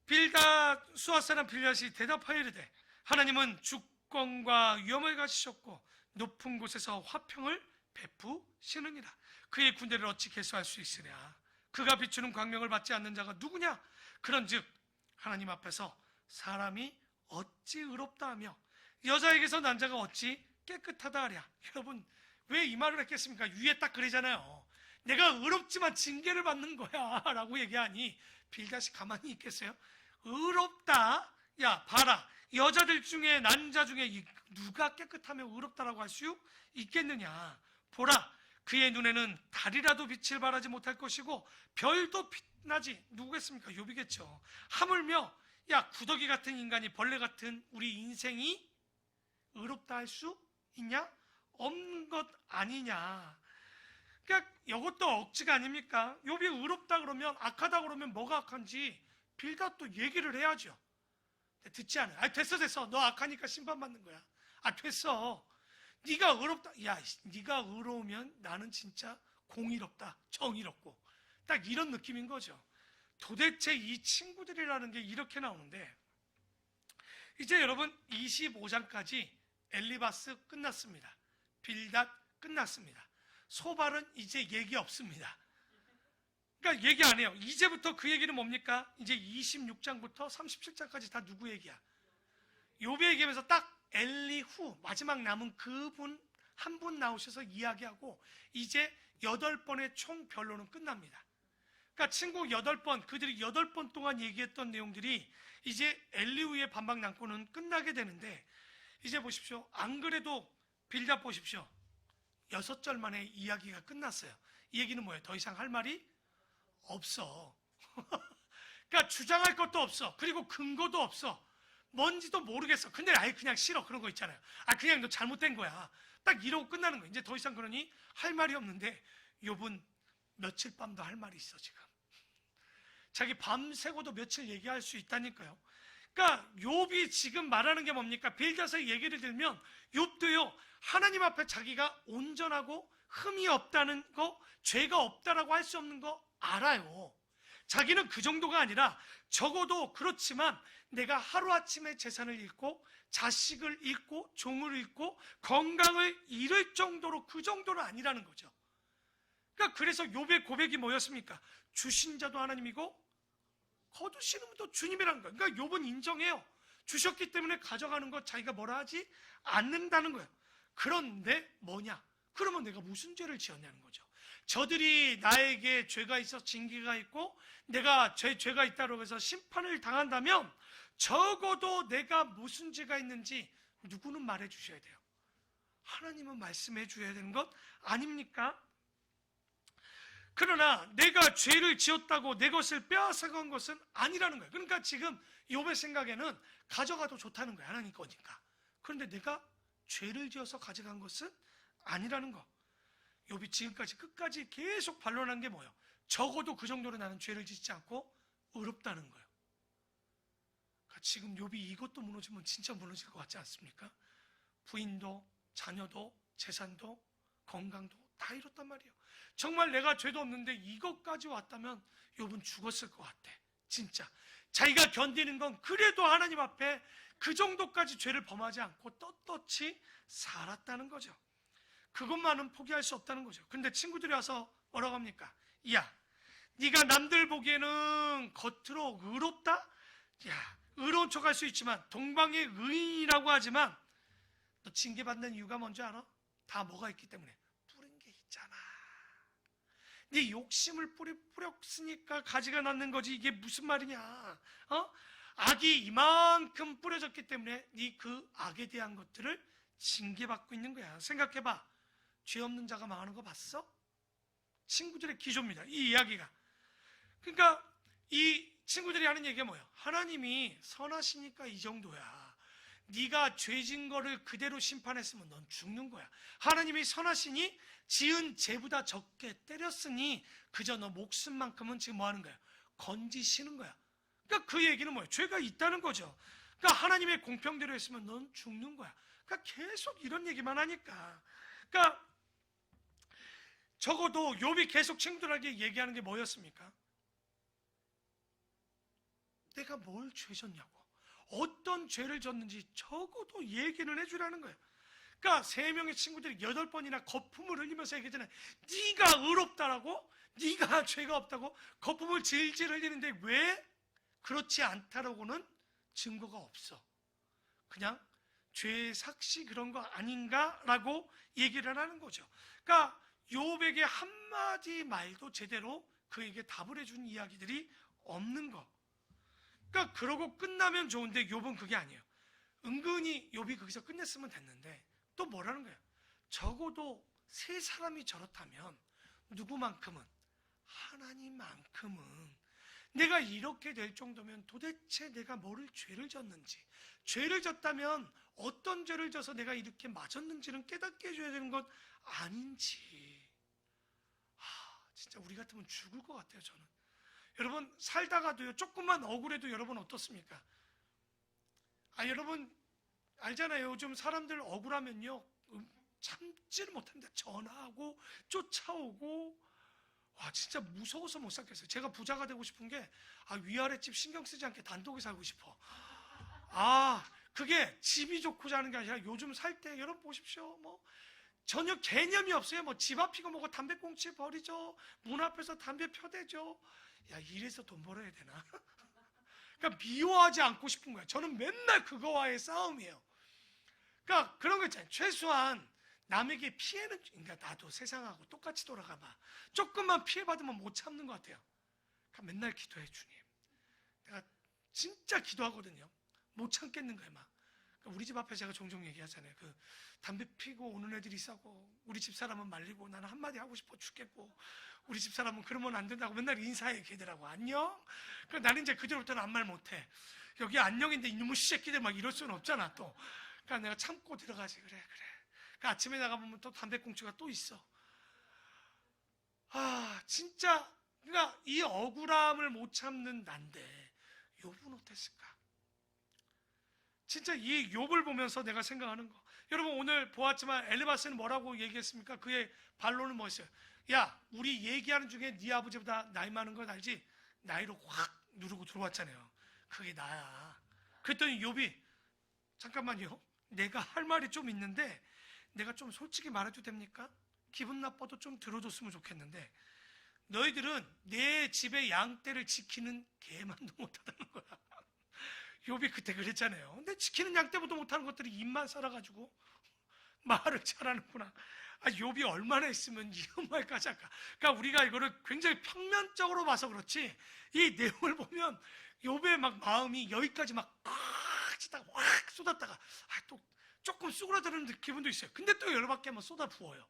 빌닷, 수아사람 빌닷이 대답하여 이르되 하나님은 주권과 위엄을 가지셨고 높은 곳에서 화평을 베푸시느니라. 그의 군대를 어찌 계수할 수 있으랴. 그가 비추는 광명을 받지 않는 자가 누구냐. 그런즉 하나님 앞에서 사람이 어찌 의롭다 하며 여자에게서 난 자가 어찌 깨끗하다 하랴. 여러분 왜 이 말을 했겠습니까? 위에 딱 그러잖아요. 내가 의롭지만 징계를 받는 거야 라고 얘기하니 빌닷이 가만히 있겠어요? 의롭다? 야 봐라, 여자들 중에 남자 중에 누가 깨끗하며 의롭다라고 할 수 있겠느냐. 보라, 그의 눈에는 달이라도 빛을 발하지 못할 것이고 별도 빛나지. 누구겠습니까? 욥이겠죠. 하물며 야 구더기 같은 인간이 벌레 같은 우리 인생이 의롭다 할 수 있냐? 없는 것 아니냐. 그러니까 이것도 억지가 아닙니까? 욥이 의롭다 그러면, 악하다 그러면 뭐가 악한지 빌닷도 얘기를 해야죠. 듣지 않아요. 됐어 너 악하니까 심판받는 거야. 됐어, 네가 의롭다. 야 네가 의로우면 나는 진짜 공의롭다, 정의롭고, 딱 이런 느낌인 거죠. 도대체 이 친구들이라는 게 이렇게 나오는데, 이제 여러분 25장까지 엘리바스 끝났습니다. 빌닷 끝났습니다. 소발은 이제 얘기 없습니다. 그러니까 얘기 안 해요. 이제부터 그 얘기는 뭡니까? 이제 26장부터 37장까지 다 누구 얘기야? 욥의 얘기하면서 딱 엘리후, 마지막 남은 그분 한 분 나오셔서 이야기하고 이제 8번의 총 변론은 끝납니다. 그러니까 친구 8번, 그들이 8번 동안 얘기했던 내용들이 이제 엘리후의 반박 남고는 끝나게 되는데, 이제 보십시오. 안 그래도 빌닷 보십시오. 6절 만에 이야기가 끝났어요. 이 얘기는 뭐예요? 더 이상 할 말이 없어. 그러니까 주장할 것도 없어. 그리고 근거도 없어. 뭔지도 모르겠어. 근데 아예 그냥 싫어. 그런 거 있잖아요. 그냥 너 잘못된 거야. 딱 이러고 끝나는 거예요. 이제 더 이상 그러니 할 말이 없는데, 욥은 며칠 밤도 할 말이 있어. 지금 자기 밤새고도 며칠 얘기할 수 있다니까요. 그러니까 욥이 지금 말하는 게 뭡니까? 빌닷의 얘기를 들면 욥도요, 하나님 앞에 자기가 온전하고 흠이 없다는 거, 죄가 없다라고 할 수 없는 거 알아요. 자기는 그 정도가 아니라 적어도 그렇지만 내가 하루아침에 재산을 잃고 자식을 잃고 종을 잃고 건강을 잃을 정도로, 그 정도는 아니라는 거죠. 그러니까 그래서 욥의 고백이 뭐였습니까? 주신 자도 하나님이고 거두시는 분도 주님이라는 거예요. 그러니까 욥은 인정해요. 주셨기 때문에 가져가는 것 자기가 뭐라 하지 않는다는 거예요. 그런데 뭐냐? 그러면 내가 무슨 죄를 지었냐는 거죠. 저들이 나에게 죄가 있어 징계가 있고 내가 죄가 있다고 해서 심판을 당한다면 적어도 내가 무슨 죄가 있는지 누구는 말해 주셔야 돼요. 하나님은 말씀해 주셔야 되는 것 아닙니까? 그러나 내가 죄를 지었다고 내 것을 빼앗아간 것은 아니라는 거예요. 그러니까 지금 욥의 생각에는 가져가도 좋다는 거예요. 하나님 거니까. 그런데 내가 죄를 지어서 가져간 것은 아니라는 거. 욥이 지금까지 끝까지 계속 반론한 게 뭐예요? 적어도 그 정도로 나는 죄를 짓지 않고 의롭다는 거예요. 그러니까 지금 욥이 이것도 무너지면 진짜 무너질 것 같지 않습니까? 부인도 자녀도 재산도 건강도 다 잃었단 말이에요. 정말 내가 죄도 없는데 이것까지 왔다면 욥은 죽었을 것 같아. 진짜 자기가 견디는 건 그래도 하나님 앞에 그 정도까지 죄를 범하지 않고 떳떳이 살았다는 거죠. 그것만은 포기할 수 없다는 거죠. 근데 친구들이 와서 뭐라고 합니까? 야, 네가 남들 보기에는 겉으로 의롭다? 야, 의로운 척할 수 있지만 동방의 의인이라고 하지만 너 징계받는 이유가 뭔지 알아? 다 뭐가 있기 때문에 뿌린 게 있잖아. 네 욕심을 뿌렸으니까 가지가 났는 거지. 이게 무슨 말이냐? 악이 이만큼 뿌려졌기 때문에 네 그 악에 대한 것들을 징계받고 있는 거야. 생각해봐. 죄 없는 자가 망하는 거 봤어? 친구들의 기조입니다. 이 이야기가. 그러니까 이 친구들이 하는 얘기가 뭐예요? 하나님이 선하시니까 이 정도야. 네가 죄진 거를 그대로 심판했으면 넌 죽는 거야. 하나님이 선하시니 지은 죄보다 적게 때렸으니 그저 너 목숨만큼은 지금 뭐 하는 거야? 건지시는 거야. 그러니까 그 얘기는 뭐예요? 죄가 있다는 거죠. 그러니까 하나님의 공평대로 했으면 넌 죽는 거야. 그러니까 계속 이런 얘기만 하니까. 그러니까 적어도 욥이 계속 친구들에게 얘기하는 게 뭐였습니까? 내가 뭘 죄졌냐고, 어떤 죄를 졌는지 적어도 얘기를 해주라는 거예요. 그러니까 3명의 친구들이 8번이나 거품을 흘리면서 얘기하잖아요. 네가 의롭다라고? 네가 죄가 없다고? 거품을 질질 흘리는데 왜 그렇지 않다라고는 증거가 없어. 그냥 죄의 삭시 그런 거 아닌가라고 얘기를 하는 거죠. 그러니까 욥에게 한마디 말도 제대로 그에게 답을 해준 이야기들이 없는 거. 그러니까 그러고 끝나면 좋은데 욥은 그게 아니에요. 은근히 욥이 거기서 끝냈으면 됐는데 또 뭐라는 거예요? 적어도 세 사람이 저렇다면 누구만큼은, 하나님만큼은 내가 이렇게 될 정도면 도대체 내가 뭐를 죄를 졌는지, 죄를 졌다면 어떤 죄를 져서 내가 이렇게 맞았는지는 깨닫게 해줘야 되는 것 아닌지. 진짜 우리 같으면 죽을 것 같아요. 저는 여러분 살다가도요, 조금만 억울해도 여러분 어떻습니까? 여러분 알잖아요. 요즘 사람들 억울하면요 참지를 못합니다. 전화하고 쫓아오고. 와, 진짜 무서워서 못 살겠어요. 제가 부자가 되고 싶은 게 위아래 집 신경 쓰지 않게 단독에 살고 싶어. 그게 집이 좋고 자는 게 아니라 요즘 살 때 여러분 보십시오. 뭐 전혀 개념이 없어요. 뭐 집 앞이고 뭐고 담배꽁치 버리죠. 문 앞에서 담배 펴대죠. 야, 이래서 돈 벌어야 되나? 그러니까 미워하지 않고 싶은 거야. 저는 맨날 그거와의 싸움이에요. 그러니까 그런 거 있잖아요. 최소한 남에게 피해는, 그러니까 나도 세상하고 똑같이 돌아가봐. 조금만 피해받으면 못 참는 것 같아요. 그러니까 맨날 기도해. 주님, 내가 진짜 기도하거든요. 못 참겠는 거예요. 막 그러니까 우리 집 앞에 제가 종종 얘기하잖아요. 그 담배 피고 오는 애들이 싸고 우리 집 사람은 말리고 나는 한마디 하고 싶어 죽겠고 우리 집 사람은 그러면 안 된다고 맨날 인사해. 걔들하고 안녕. 그러니까 나는 이제 그제부터는 아무 말 못해. 여기 안녕인데 이놈의 새끼들 막 이럴 수는 없잖아 또. 그러니까 내가 참고 들어가지. 그래. 그러니까 아침에 나가보면 또 담배꽁초가 또 있어. 진짜 그러니까 이 억울함을 못 참는 난데 욥은 어땠을까? 진짜 이 욥을 보면서 내가 생각하는 거. 여러분 오늘 보았지만 엘리바스는 뭐라고 얘기했습니까? 그의 반론은 뭐였어요? 야, 우리 얘기하는 중에 네 아버지보다 나이 많은 건 알지? 나이로 확 누르고 들어왔잖아요. 그게 나야. 그랬더니 욥이 잠깐만요. 내가 할 말이 좀 있는데 내가 좀 솔직히 말해도 됩니까? 기분 나빠도 좀 들어줬으면 좋겠는데 너희들은 내 집의 양떼를 지키는 개만도 못하다는 거야. 욥이 그때 그랬잖아요. 근데 지키는 양떼보다 못하는 것들이 입만 살아가지고 말을 잘하는구나. 욥이 얼마나 있으면 이런 말까지 할까? 그러니까 우리가 이거를 굉장히 평면적으로 봐서 그렇지 이 내용을 보면 욥의 막 마음이 여기까지 막 치다가 확 쏟았다가 또 조금 쑥그러드는 기분도 있어요. 근데 또 열받게 하면 쏟아 부어요.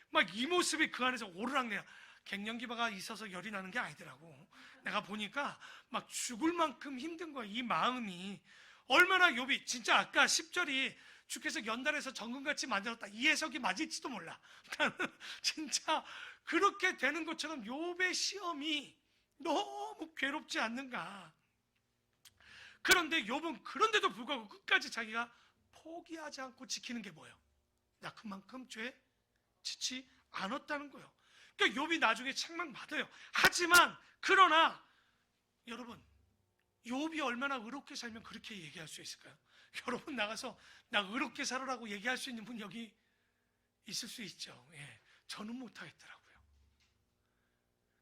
막 이 모습이 그 안에서 오르락내락. 갱년기가 있어서 열이 나는 게 아니더라고. 내가 보니까 막 죽을 만큼 힘든 거야. 이 마음이. 얼마나 욥이 진짜 아까 10절이 주께서 연단해서 정금같이 만들었다. 이 해석이 맞을지도 몰라. 진짜 그렇게 되는 것처럼 욥의 시험이 너무 괴롭지 않는가. 그런데 욥은 그런데도 불구하고 끝까지 자기가 포기하지 않고 지키는 게 뭐예요? 나 그만큼 죄에 지치 않았다는 거예요. 그러니까 욥이 나중에 책망받아요. 하지만 그러나 여러분, 욥이 얼마나 의롭게 살면 그렇게 얘기할 수 있을까요? 여러분 나가서 나 의롭게 살아라고 얘기할 수 있는 분 여기 있을 수 있죠. 예, 저는 못하겠더라고요.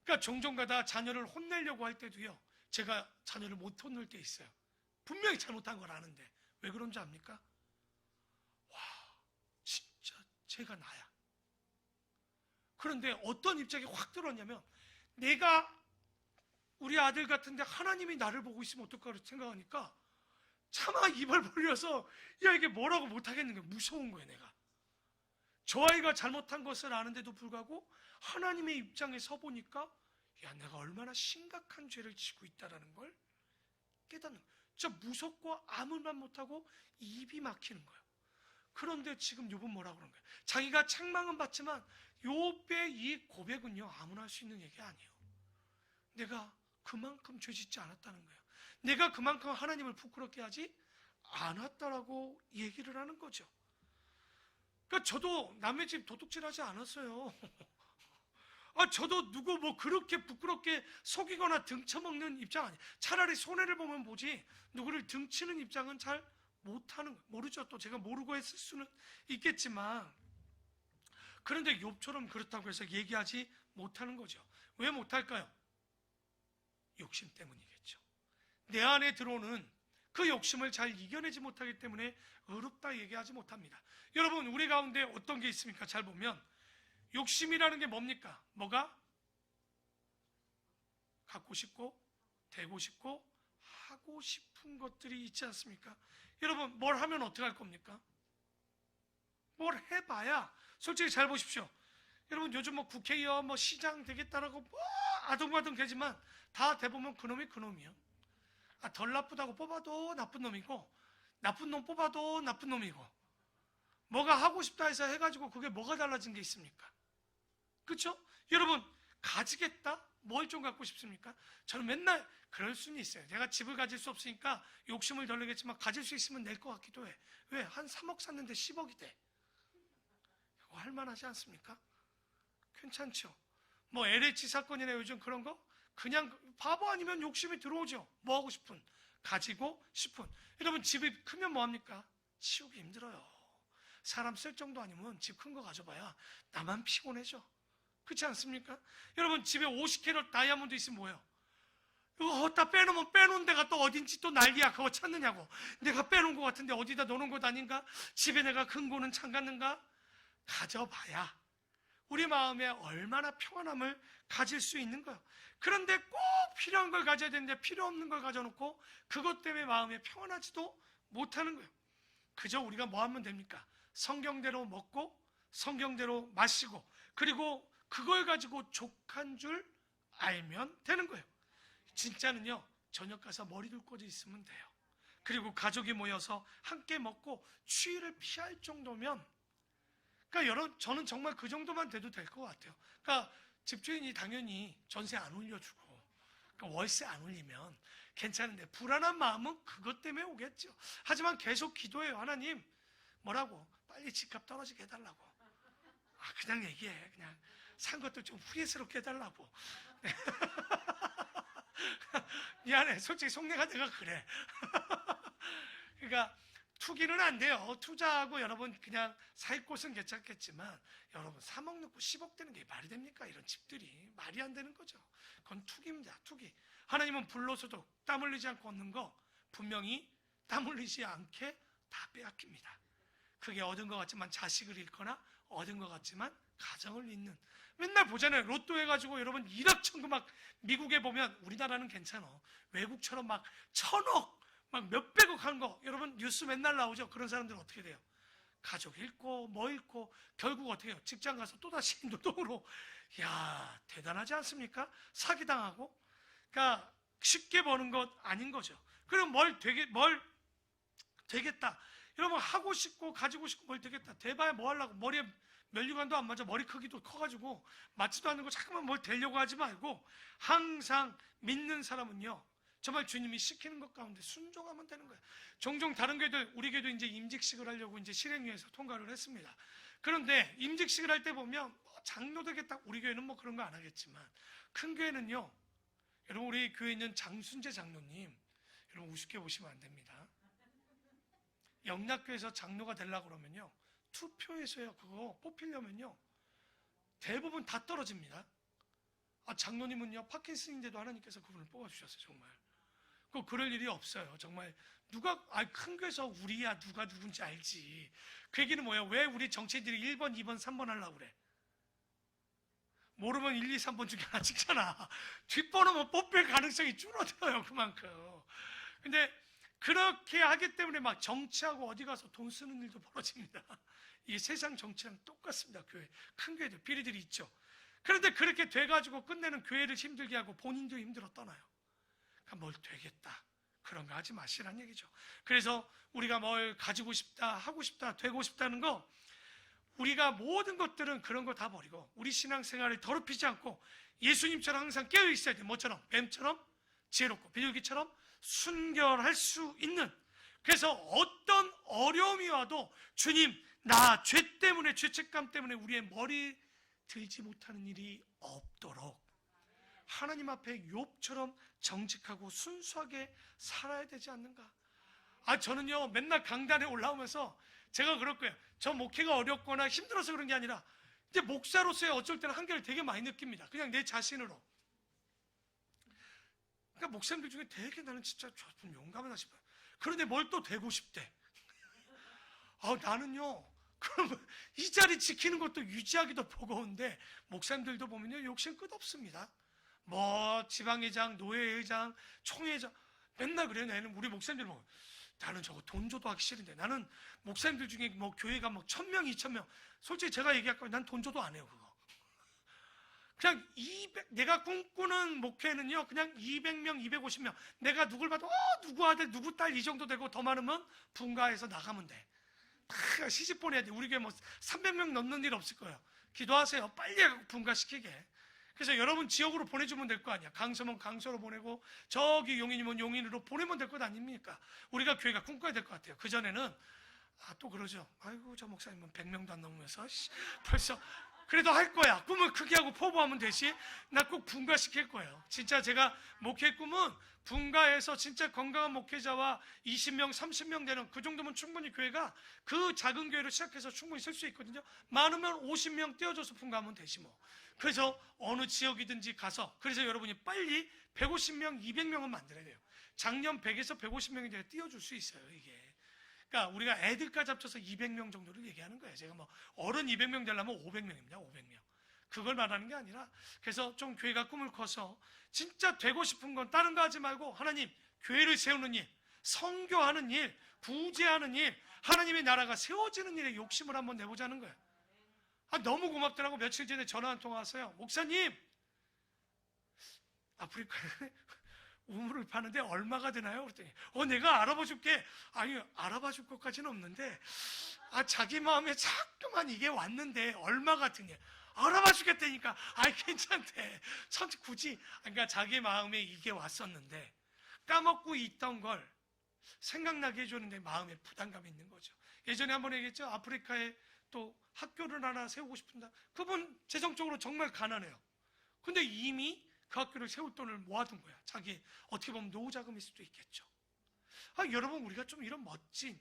그러니까 종종 가다 자녀를 혼내려고 할 때도요, 제가 자녀를 못 혼낼 때 있어요. 분명히 잘못한 걸 아는데 왜 그런지 압니까? 와, 진짜 제가 나야. 그런데 어떤 입장이 확 들었냐면, 내가 우리 아들 같은데 하나님이 나를 보고 있으면 어떨까 생각하니까 차마 입을 벌려서 야 이게 뭐라고 못하겠는 거야. 무서운 거예요. 내가 저 아이가 잘못한 것을 아는데도 불구하고 하나님의 입장에 서 보니까 야 내가 얼마나 심각한 죄를 지고 있다는 걸 깨닫는 거예요. 진짜 무섭고 아무 말 못하고 입이 막히는 거예요. 그런데 지금 욥은 뭐라고 그런 거예요? 자기가 책망은 받지만 욥의 이 고백은요 아무나 할 수 있는 얘기 아니에요. 내가 그만큼 죄짓지 않았다는 거예요. 내가 그만큼 하나님을 부끄럽게 하지 않았다라고 얘기를 하는 거죠. 그러니까 저도 남의 집 도둑질하지 않았어요. 저도 누구 뭐 그렇게 부끄럽게 속이거나 등쳐먹는 입장 아니에요. 차라리 손해를 보면 보지 누구를 등치는 입장은 잘 못하는 거예요. 모르죠. 또 제가 모르고 했을 수는 있겠지만, 그런데 욥처럼 그렇다고 해서 얘기하지 못하는 거죠. 왜 못할까요? 욕심 때문이겠죠. 내 안에 들어오는 그 욕심을 잘 이겨내지 못하기 때문에 의롭다 얘기하지 못합니다. 여러분, 우리 가운데 어떤 게 있습니까? 잘 보면 욕심이라는 게 뭡니까? 뭐가? 갖고 싶고 되고 싶고 하고 싶은 것들이 있지 않습니까? 여러분, 뭘 하면 어떻게 할 겁니까? 뭘 해봐야, 솔직히 잘 보십시오. 여러분, 요즘 뭐 국회의원 뭐 시장 되겠다라고 뭐 아둥바둥 되지만 다 대보면 그놈이 그놈이요. 덜 나쁘다고 뽑아도 나쁜 놈이고, 나쁜 놈 뽑아도 나쁜 놈이고, 뭐가 하고 싶다 해서 해가지고 그게 뭐가 달라진 게 있습니까? 그렇죠? 여러분, 가지겠다? 뭘 좀 갖고 싶습니까? 저는 맨날 그럴 수는 있어요. 내가 집을 가질 수 없으니까 욕심을 덜 내겠지만 가질 수 있으면 낼 것 같기도 해. 왜? 한 3억 샀는데 10억이 돼. 이거 할만하지 않습니까? 괜찮죠? 뭐 LH 사건이나 요즘 그런 거 그냥 바보 아니면 욕심이 들어오죠. 뭐 하고 싶은, 가지고 싶은. 여러분, 집이 크면 뭐합니까? 치우기 힘들어요. 사람 쓸 정도 아니면 집 큰 거 가져봐야 나만 피곤해져. 그렇지 않습니까? 여러분, 집에 50캐럿 다이아몬드 있으면 뭐예요? 이거 어디다 빼놓으면 빼놓은 데가 또 어딘지 또 난리야. 그거 찾느냐고. 내가 빼놓은 것 같은데 어디다 놓는 것 아닌가? 집에 내가 금고는 잠갔는가? 가져봐야 우리 마음에 얼마나 평안함을 가질 수 있는 거예요. 그런데 꼭 필요한 걸 가져야 되는데 필요 없는 걸 가져놓고 그것 때문에 마음에 평안하지도 못하는 거예요. 그저 우리가 뭐 하면 됩니까? 성경대로 먹고 성경대로 마시고 그리고 그걸 가지고 족한 줄 알면 되는 거예요. 진짜는요, 저녁 가서 머리 굴고져 있으면 돼요. 그리고 가족이 모여서 함께 먹고 추위를 피할 정도면, 그러니까 여러분, 저는 정말 그 정도만 돼도 될 것 같아요. 그러니까 집주인이 당연히 전세 안 올려주고, 그러니까 월세 안 올리면 괜찮은데 불안한 마음은 그것 때문에 오겠죠. 하지만 계속 기도해요. 하나님, 뭐라고? 빨리 집값 떨어지게 해달라고. 그냥 얘기해. 그냥 산 것도 좀 후회스럽게 해달라고. 미안해. 솔직히 속내가 내가 그래. 그러니까 투기는 안 돼요. 투자하고 여러분 그냥 살 곳은 괜찮겠지만 여러분 3억 넣고 10억 되는 게 말이 됩니까? 이런 집들이 말이 안 되는 거죠. 그건 투기입니다. 투기. 하나님은 불로서도 땀 흘리지 않고 얻는 거 분명히 땀 흘리지 않게 다 빼앗깁니다. 그게 얻은 것 같지만 자식을 잃거나 얻은 것 같지만 가정을 잃는, 맨날 보잖아요. 로또 해가지고 여러분 1억 천금 막 미국에 보면, 우리나라는 괜찮아. 외국처럼 막 1000억 막 몇백억 한 거 여러분 뉴스 맨날 나오죠. 그런 사람들은 어떻게 돼요? 가족 잃고 뭐 잃고 결국 어떻게 해요? 직장 가서 또다시 노동으로. 야, 대단하지 않습니까? 사기당하고. 그러니까 쉽게 버는 것 아닌 거죠. 그럼 뭘 되겠다. 여러분, 하고 싶고 가지고 싶고 뭘 되겠다. 대봐야 뭐 하려고. 머리에 면류관도 안 맞아. 머리 크기도 커가지고 맞지도 않는 거 자꾸만 뭘 되려고 하지 말고, 항상 믿는 사람은요, 정말 주님이 시키는 것 가운데 순종하면 되는 거예요. 종종 다른 교회들, 우리 교회도 이제 임직식을 하려고 이제 실행위에서 통과를 했습니다. 그런데 임직식을 할 때 보면 장로들에게 딱, 우리 교회는 뭐 그런 거 안 하겠지만 큰 교회는요, 여러분 우리 교회에 있는 장순재 장로님, 여러분 우습게 보시면 안 됩니다. 영락교에서 장로가 되려고 그러면요, 투표에서요 그거 뽑히려면요 대부분 다 떨어집니다. 장로님은요 파킨슨인데도 하나님께서 그분을 뽑아주셨어요. 정말 그럴 일이 없어요. 정말 누가 큰 교회에서 우리야 누가 누군지 알지. 그 얘기는 뭐예요? 왜 우리 정치인들이 1번, 2번, 3번 하려고 그래? 모르면 1, 2, 3번 중에 하나 찍잖아. 뒷번호면 뽑힐 가능성이 줄어들어요. 그만큼. 근데 그렇게 하기 때문에 막 정치하고 어디 가서 돈 쓰는 일도 벌어집니다. 이 세상 정치랑 똑같습니다. 교회, 큰 교회들 비리들이 있죠. 그런데 그렇게 돼가지고 끝내는 교회를 힘들게 하고 본인도 힘들어 떠나요. 그러니까 뭘 되겠다 그런 거 하지 마시란 얘기죠. 그래서 우리가 뭘 가지고 싶다, 하고 싶다, 되고 싶다는 거, 우리가 모든 것들은 그런 거 다 버리고 우리 신앙생활을 더럽히지 않고 예수님처럼 항상 깨어 있어야 돼. 뭐처럼? 뱀처럼 지혜롭고 비둘기처럼 순결할 수 있는. 그래서 어떤 어려움이 와도 주님, 나 죄 때문에, 죄책감 때문에 우리의 머리 들지 못하는 일이 없도록 하나님 앞에 욥처럼 정직하고 순수하게 살아야 되지 않는가? 저는요 맨날 강단에 올라오면서 제가 그럴 거예요. 저 목회가 어렵거나 힘들어서 그런 게 아니라 이제 목사로서의 어쩔 때는 한계를 되게 많이 느낍니다. 그냥 내 자신으로. 그러니까 목사님들 중에 되게 나는 진짜 좀 용감하다 싶어요. 그런데 뭘 또 되고 싶대. 나는요 그럼 이 자리 지키는 것도 유지하기도 버거운데, 목사님들도 보면요 욕심 끝없습니다. 뭐 지방회장, 노예회장, 총회장 맨날 그래요. 나는 우리 목사님들 보면 나는 저거 돈 줘도 하기 싫은데, 나는 목사님들 중에 뭐 교회가 뭐 1000명, 2000명, 솔직히 제가 얘기할 거면 난 돈 줘도 안 해요. 그거 그냥 내가 꿈꾸는 목회는요 그냥 200명, 250명, 내가 누굴 봐도 누구 아들, 누구 딸 이 정도 되고 더 많으면 분가해서 나가면 돼. 다 시집 보내야 돼. 우리 교회 뭐 300명 넘는 일 없을 거예요. 기도하세요. 빨리 분가시키게. 그래서 여러분 지역으로 보내주면 될 거 아니야. 강서면 강서로 보내고 저기 용인이면 용인으로 보내면 될 것 아닙니까? 우리가 교회가 꿈꿔야 될 것 같아요. 그전에는 또 그러죠. 아이고 저 목사님은 100명도 안 넘으면서 벌써 그래도 할 거야. 꿈을 크게 하고 포부하면 되지. 나 꼭 분가시킬 거예요. 진짜 제가 목회 꿈은 분가해서 진짜 건강한 목회자와 20명, 30명 되는, 그 정도면 충분히 교회가 그 작은 교회로 시작해서 충분히 쓸 수 있거든요. 많으면 50명 떼어줘서 분가하면 되지 뭐. 그래서 어느 지역이든지 가서, 그래서 여러분이 빨리 150명, 200명은 만들어야 돼요. 작년 100에서 150명이 제가 띄워줄 수 있어요, 이게. 그러니까 우리가 애들까지 합쳐서 200명 정도를 얘기하는 거예요. 제가 뭐 어른 200명 되려면 500명입니다. 500명. 그걸 말하는 게 아니라, 그래서 좀 교회가 꿈을 커서 진짜 되고 싶은 건 다른 거 하지 말고 하나님 교회를 세우는 일, 선교하는 일, 구제하는 일, 하나님의 나라가 세워지는 일에 욕심을 한번 내보자는 거예요. 너무 고맙더라고. 며칠 전에 전화 한 통 왔어요. 목사님, 아프리카에 우물을 파는데 얼마가 되나요? 그랬더니 내가 알아봐 줄게. 아니 알아봐 줄 것까지는 없는데 자기 마음에 자꾸만 이게 왔는데 얼마가 드냐. 알아봐 주겠다니까. 괜찮대. 굳이. 그러니까 자기 마음에 이게 왔었는데 까먹고 있던 걸 생각나게 해주는데 마음에 부담감이 있는 거죠. 예전에 한번 얘기했죠. 아프리카에 또 학교를 하나 세우고 싶은다. 그분 재정적으로 정말 가난해요. 근데 이미 그 학교를 세울 돈을 모아둔 거야. 자기 어떻게 보면 노후 자금일 수도 있겠죠. 여러분 우리가 좀 이런 멋진,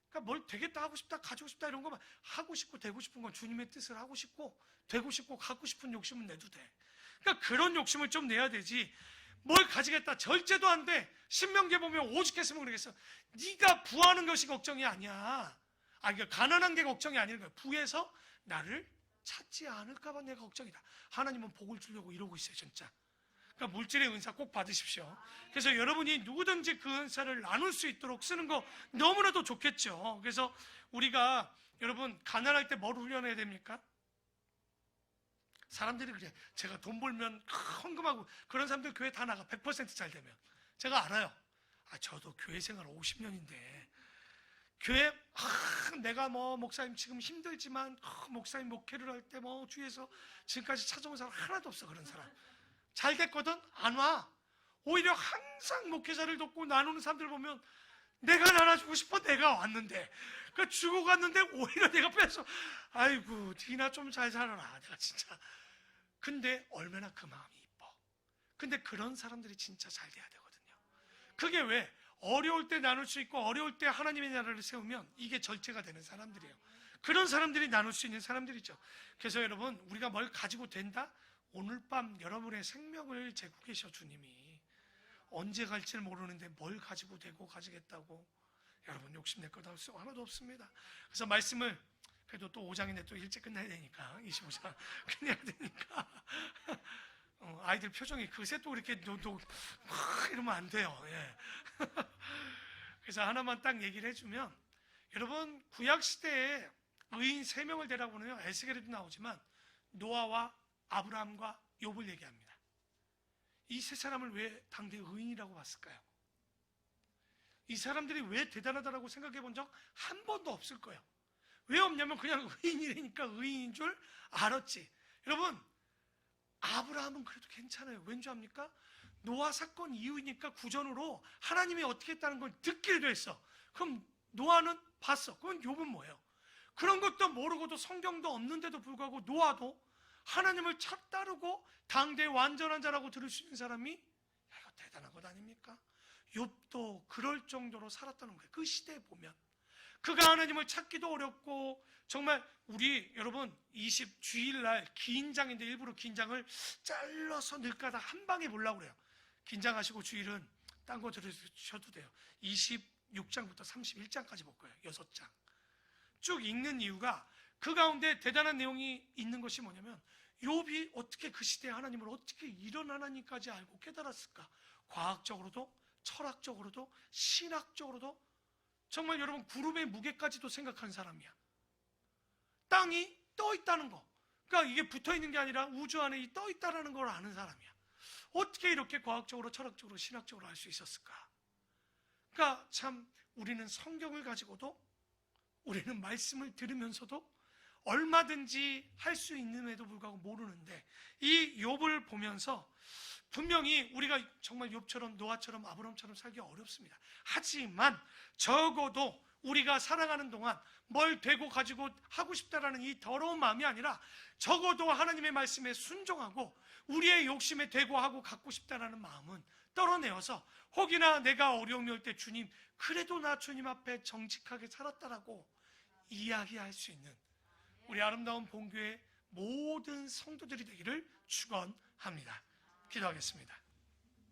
그러니까 뭘 되겠다, 하고 싶다, 가지고 싶다 이런 거만 하고 싶고 되고 싶은 건 주님의 뜻을 하고 싶고 되고 싶고 갖고 싶은 욕심은 내도 돼. 그러니까 그런 욕심을 좀 내야 되지. 뭘 가지겠다 절제도 안 돼. 신명기에 보면 오죽했으면 그러겠어. 네가 부하는 것이 걱정이 아니야. 그러니까 가난한 게 걱정이 아닌 거야. 부에서 나를 찾지 않을까 봐 내가 걱정이다. 하나님은 복을 주려고 이러고 있어요, 진짜. 그러니까 물질의 은사 꼭 받으십시오. 그래서 여러분이 누구든지 그 은사를 나눌 수 있도록 쓰는 거 너무나도 좋겠죠. 그래서 우리가 여러분 가난할 때 뭘 훈련해야 됩니까? 사람들이 그래. 제가 돈 벌면 헌금하고 그런 사람들 교회 다 나가. 100% 잘 되면. 제가 알아요. 저도 교회 생활 50년인데 교회 내가 뭐 목사님 지금 힘들지만 목사님 목회를 할 때 뭐 주위에서 지금까지 찾아온 사람 하나도 없어. 그런 사람 잘 됐거든? 안 와. 오히려 항상 목회자를 돕고 나누는 사람들 보면 내가 나눠주고 싶어. 내가 왔는데 그 주고 갔는데 오히려 내가 뺏어. 아이고 니나 좀 잘 살아라. 내가 진짜. 근데 얼마나 그 마음이 이뻐. 근데 그런 사람들이 진짜 잘 돼야 되거든요. 그게 왜? 어려울 때 나눌 수 있고 어려울 때 하나님의 나라를 세우면 이게 절제가 되는 사람들이에요. 그런 사람들이 나눌 수 있는 사람들이죠. 그래서 여러분, 우리가 뭘 가지고 된다? 오늘 밤 여러분의 생명을 재고 계셔. 주님이 언제 갈지를 모르는데 뭘 가지고 되고 가지겠다고. 여러분 욕심낼 것 하나도 없습니다. 그래서 말씀을 그래도 또 5장인데 또 일찍 끝내야 되니까 25장 끝내야 되니까 아이들 표정이 그새 또 이렇게 이러면 안 돼요. 예. 그래서 하나만 딱 얘기를 해주면, 여러분 구약시대에 의인 3명을 대라고는요 에스겔에도 나오지만 노아와 아브라함과 욥을 얘기합니다. 이 세 사람을 왜 당대 의인이라고 봤을까요? 이 사람들이 왜 대단하다고 생각해 본 적 한 번도 없을 거예요. 왜 없냐면 그냥 의인이니까 의인인 줄 알았지. 여러분, 아브라함은 그래도 괜찮아요. 왠지 압니까? 노아 사건 이후이니까 구전으로 하나님이 어떻게 했다는 걸 듣기도 했어. 그럼 노아는 봤어. 그건 욥은 뭐예요? 그런 것도 모르고도 성경도 없는데도 불구하고 노아도 하나님을 따르고 당대의 완전한 자라고 들을 수 있는 사람이, 이거 대단한 것 아닙니까? 욥도 그럴 정도로 살았다는 거예요. 그 시대에 보면 그가 하나님을 찾기도 어렵고, 정말 우리 여러분 20 주일날 긴장인데 일부러 긴장을 잘라서 늘까다 한 방에 보려고 그래요. 긴장하시고 주일은 딴 거 들으셔도 돼요. 26장부터 31장까지 볼 거예요. 6장 쭉 읽는 이유가 그 가운데 대단한 내용이 있는 것이 뭐냐면, 욥이 어떻게 그 시대에 하나님을 어떻게 이런 하나님까지 알고 깨달았을까? 과학적으로도 철학적으로도 신학적으로도 정말 여러분 구름의 무게까지도 생각한 사람이야. 땅이 떠 있다는 거, 그러니까 이게 붙어 있는 게 아니라 우주 안에 떠 있다는 걸 아는 사람이야. 어떻게 이렇게 과학적으로 철학적으로 신학적으로 알 수 있었을까? 그러니까 참 우리는 성경을 가지고도, 우리는 말씀을 들으면서도 얼마든지 할 수 있음에도 불구하고 모르는데, 이 욥을 보면서 분명히 우리가 정말 욥처럼 노아처럼 아브라함처럼 살기 어렵습니다. 하지만 적어도 우리가 살아가는 동안 뭘 되고 가지고 하고 싶다라는 이 더러운 마음이 아니라, 적어도 하나님의 말씀에 순종하고 우리의 욕심에 되고 하고 갖고 싶다라는 마음은 떨어내어서, 혹이나 내가 어려움이 올 때 주님, 그래도 나 주님 앞에 정직하게 살았다라고 이야기할 수 있는 우리 아름다운 본교의 모든 성도들이 되기를 축원합니다. 기도하겠습니다.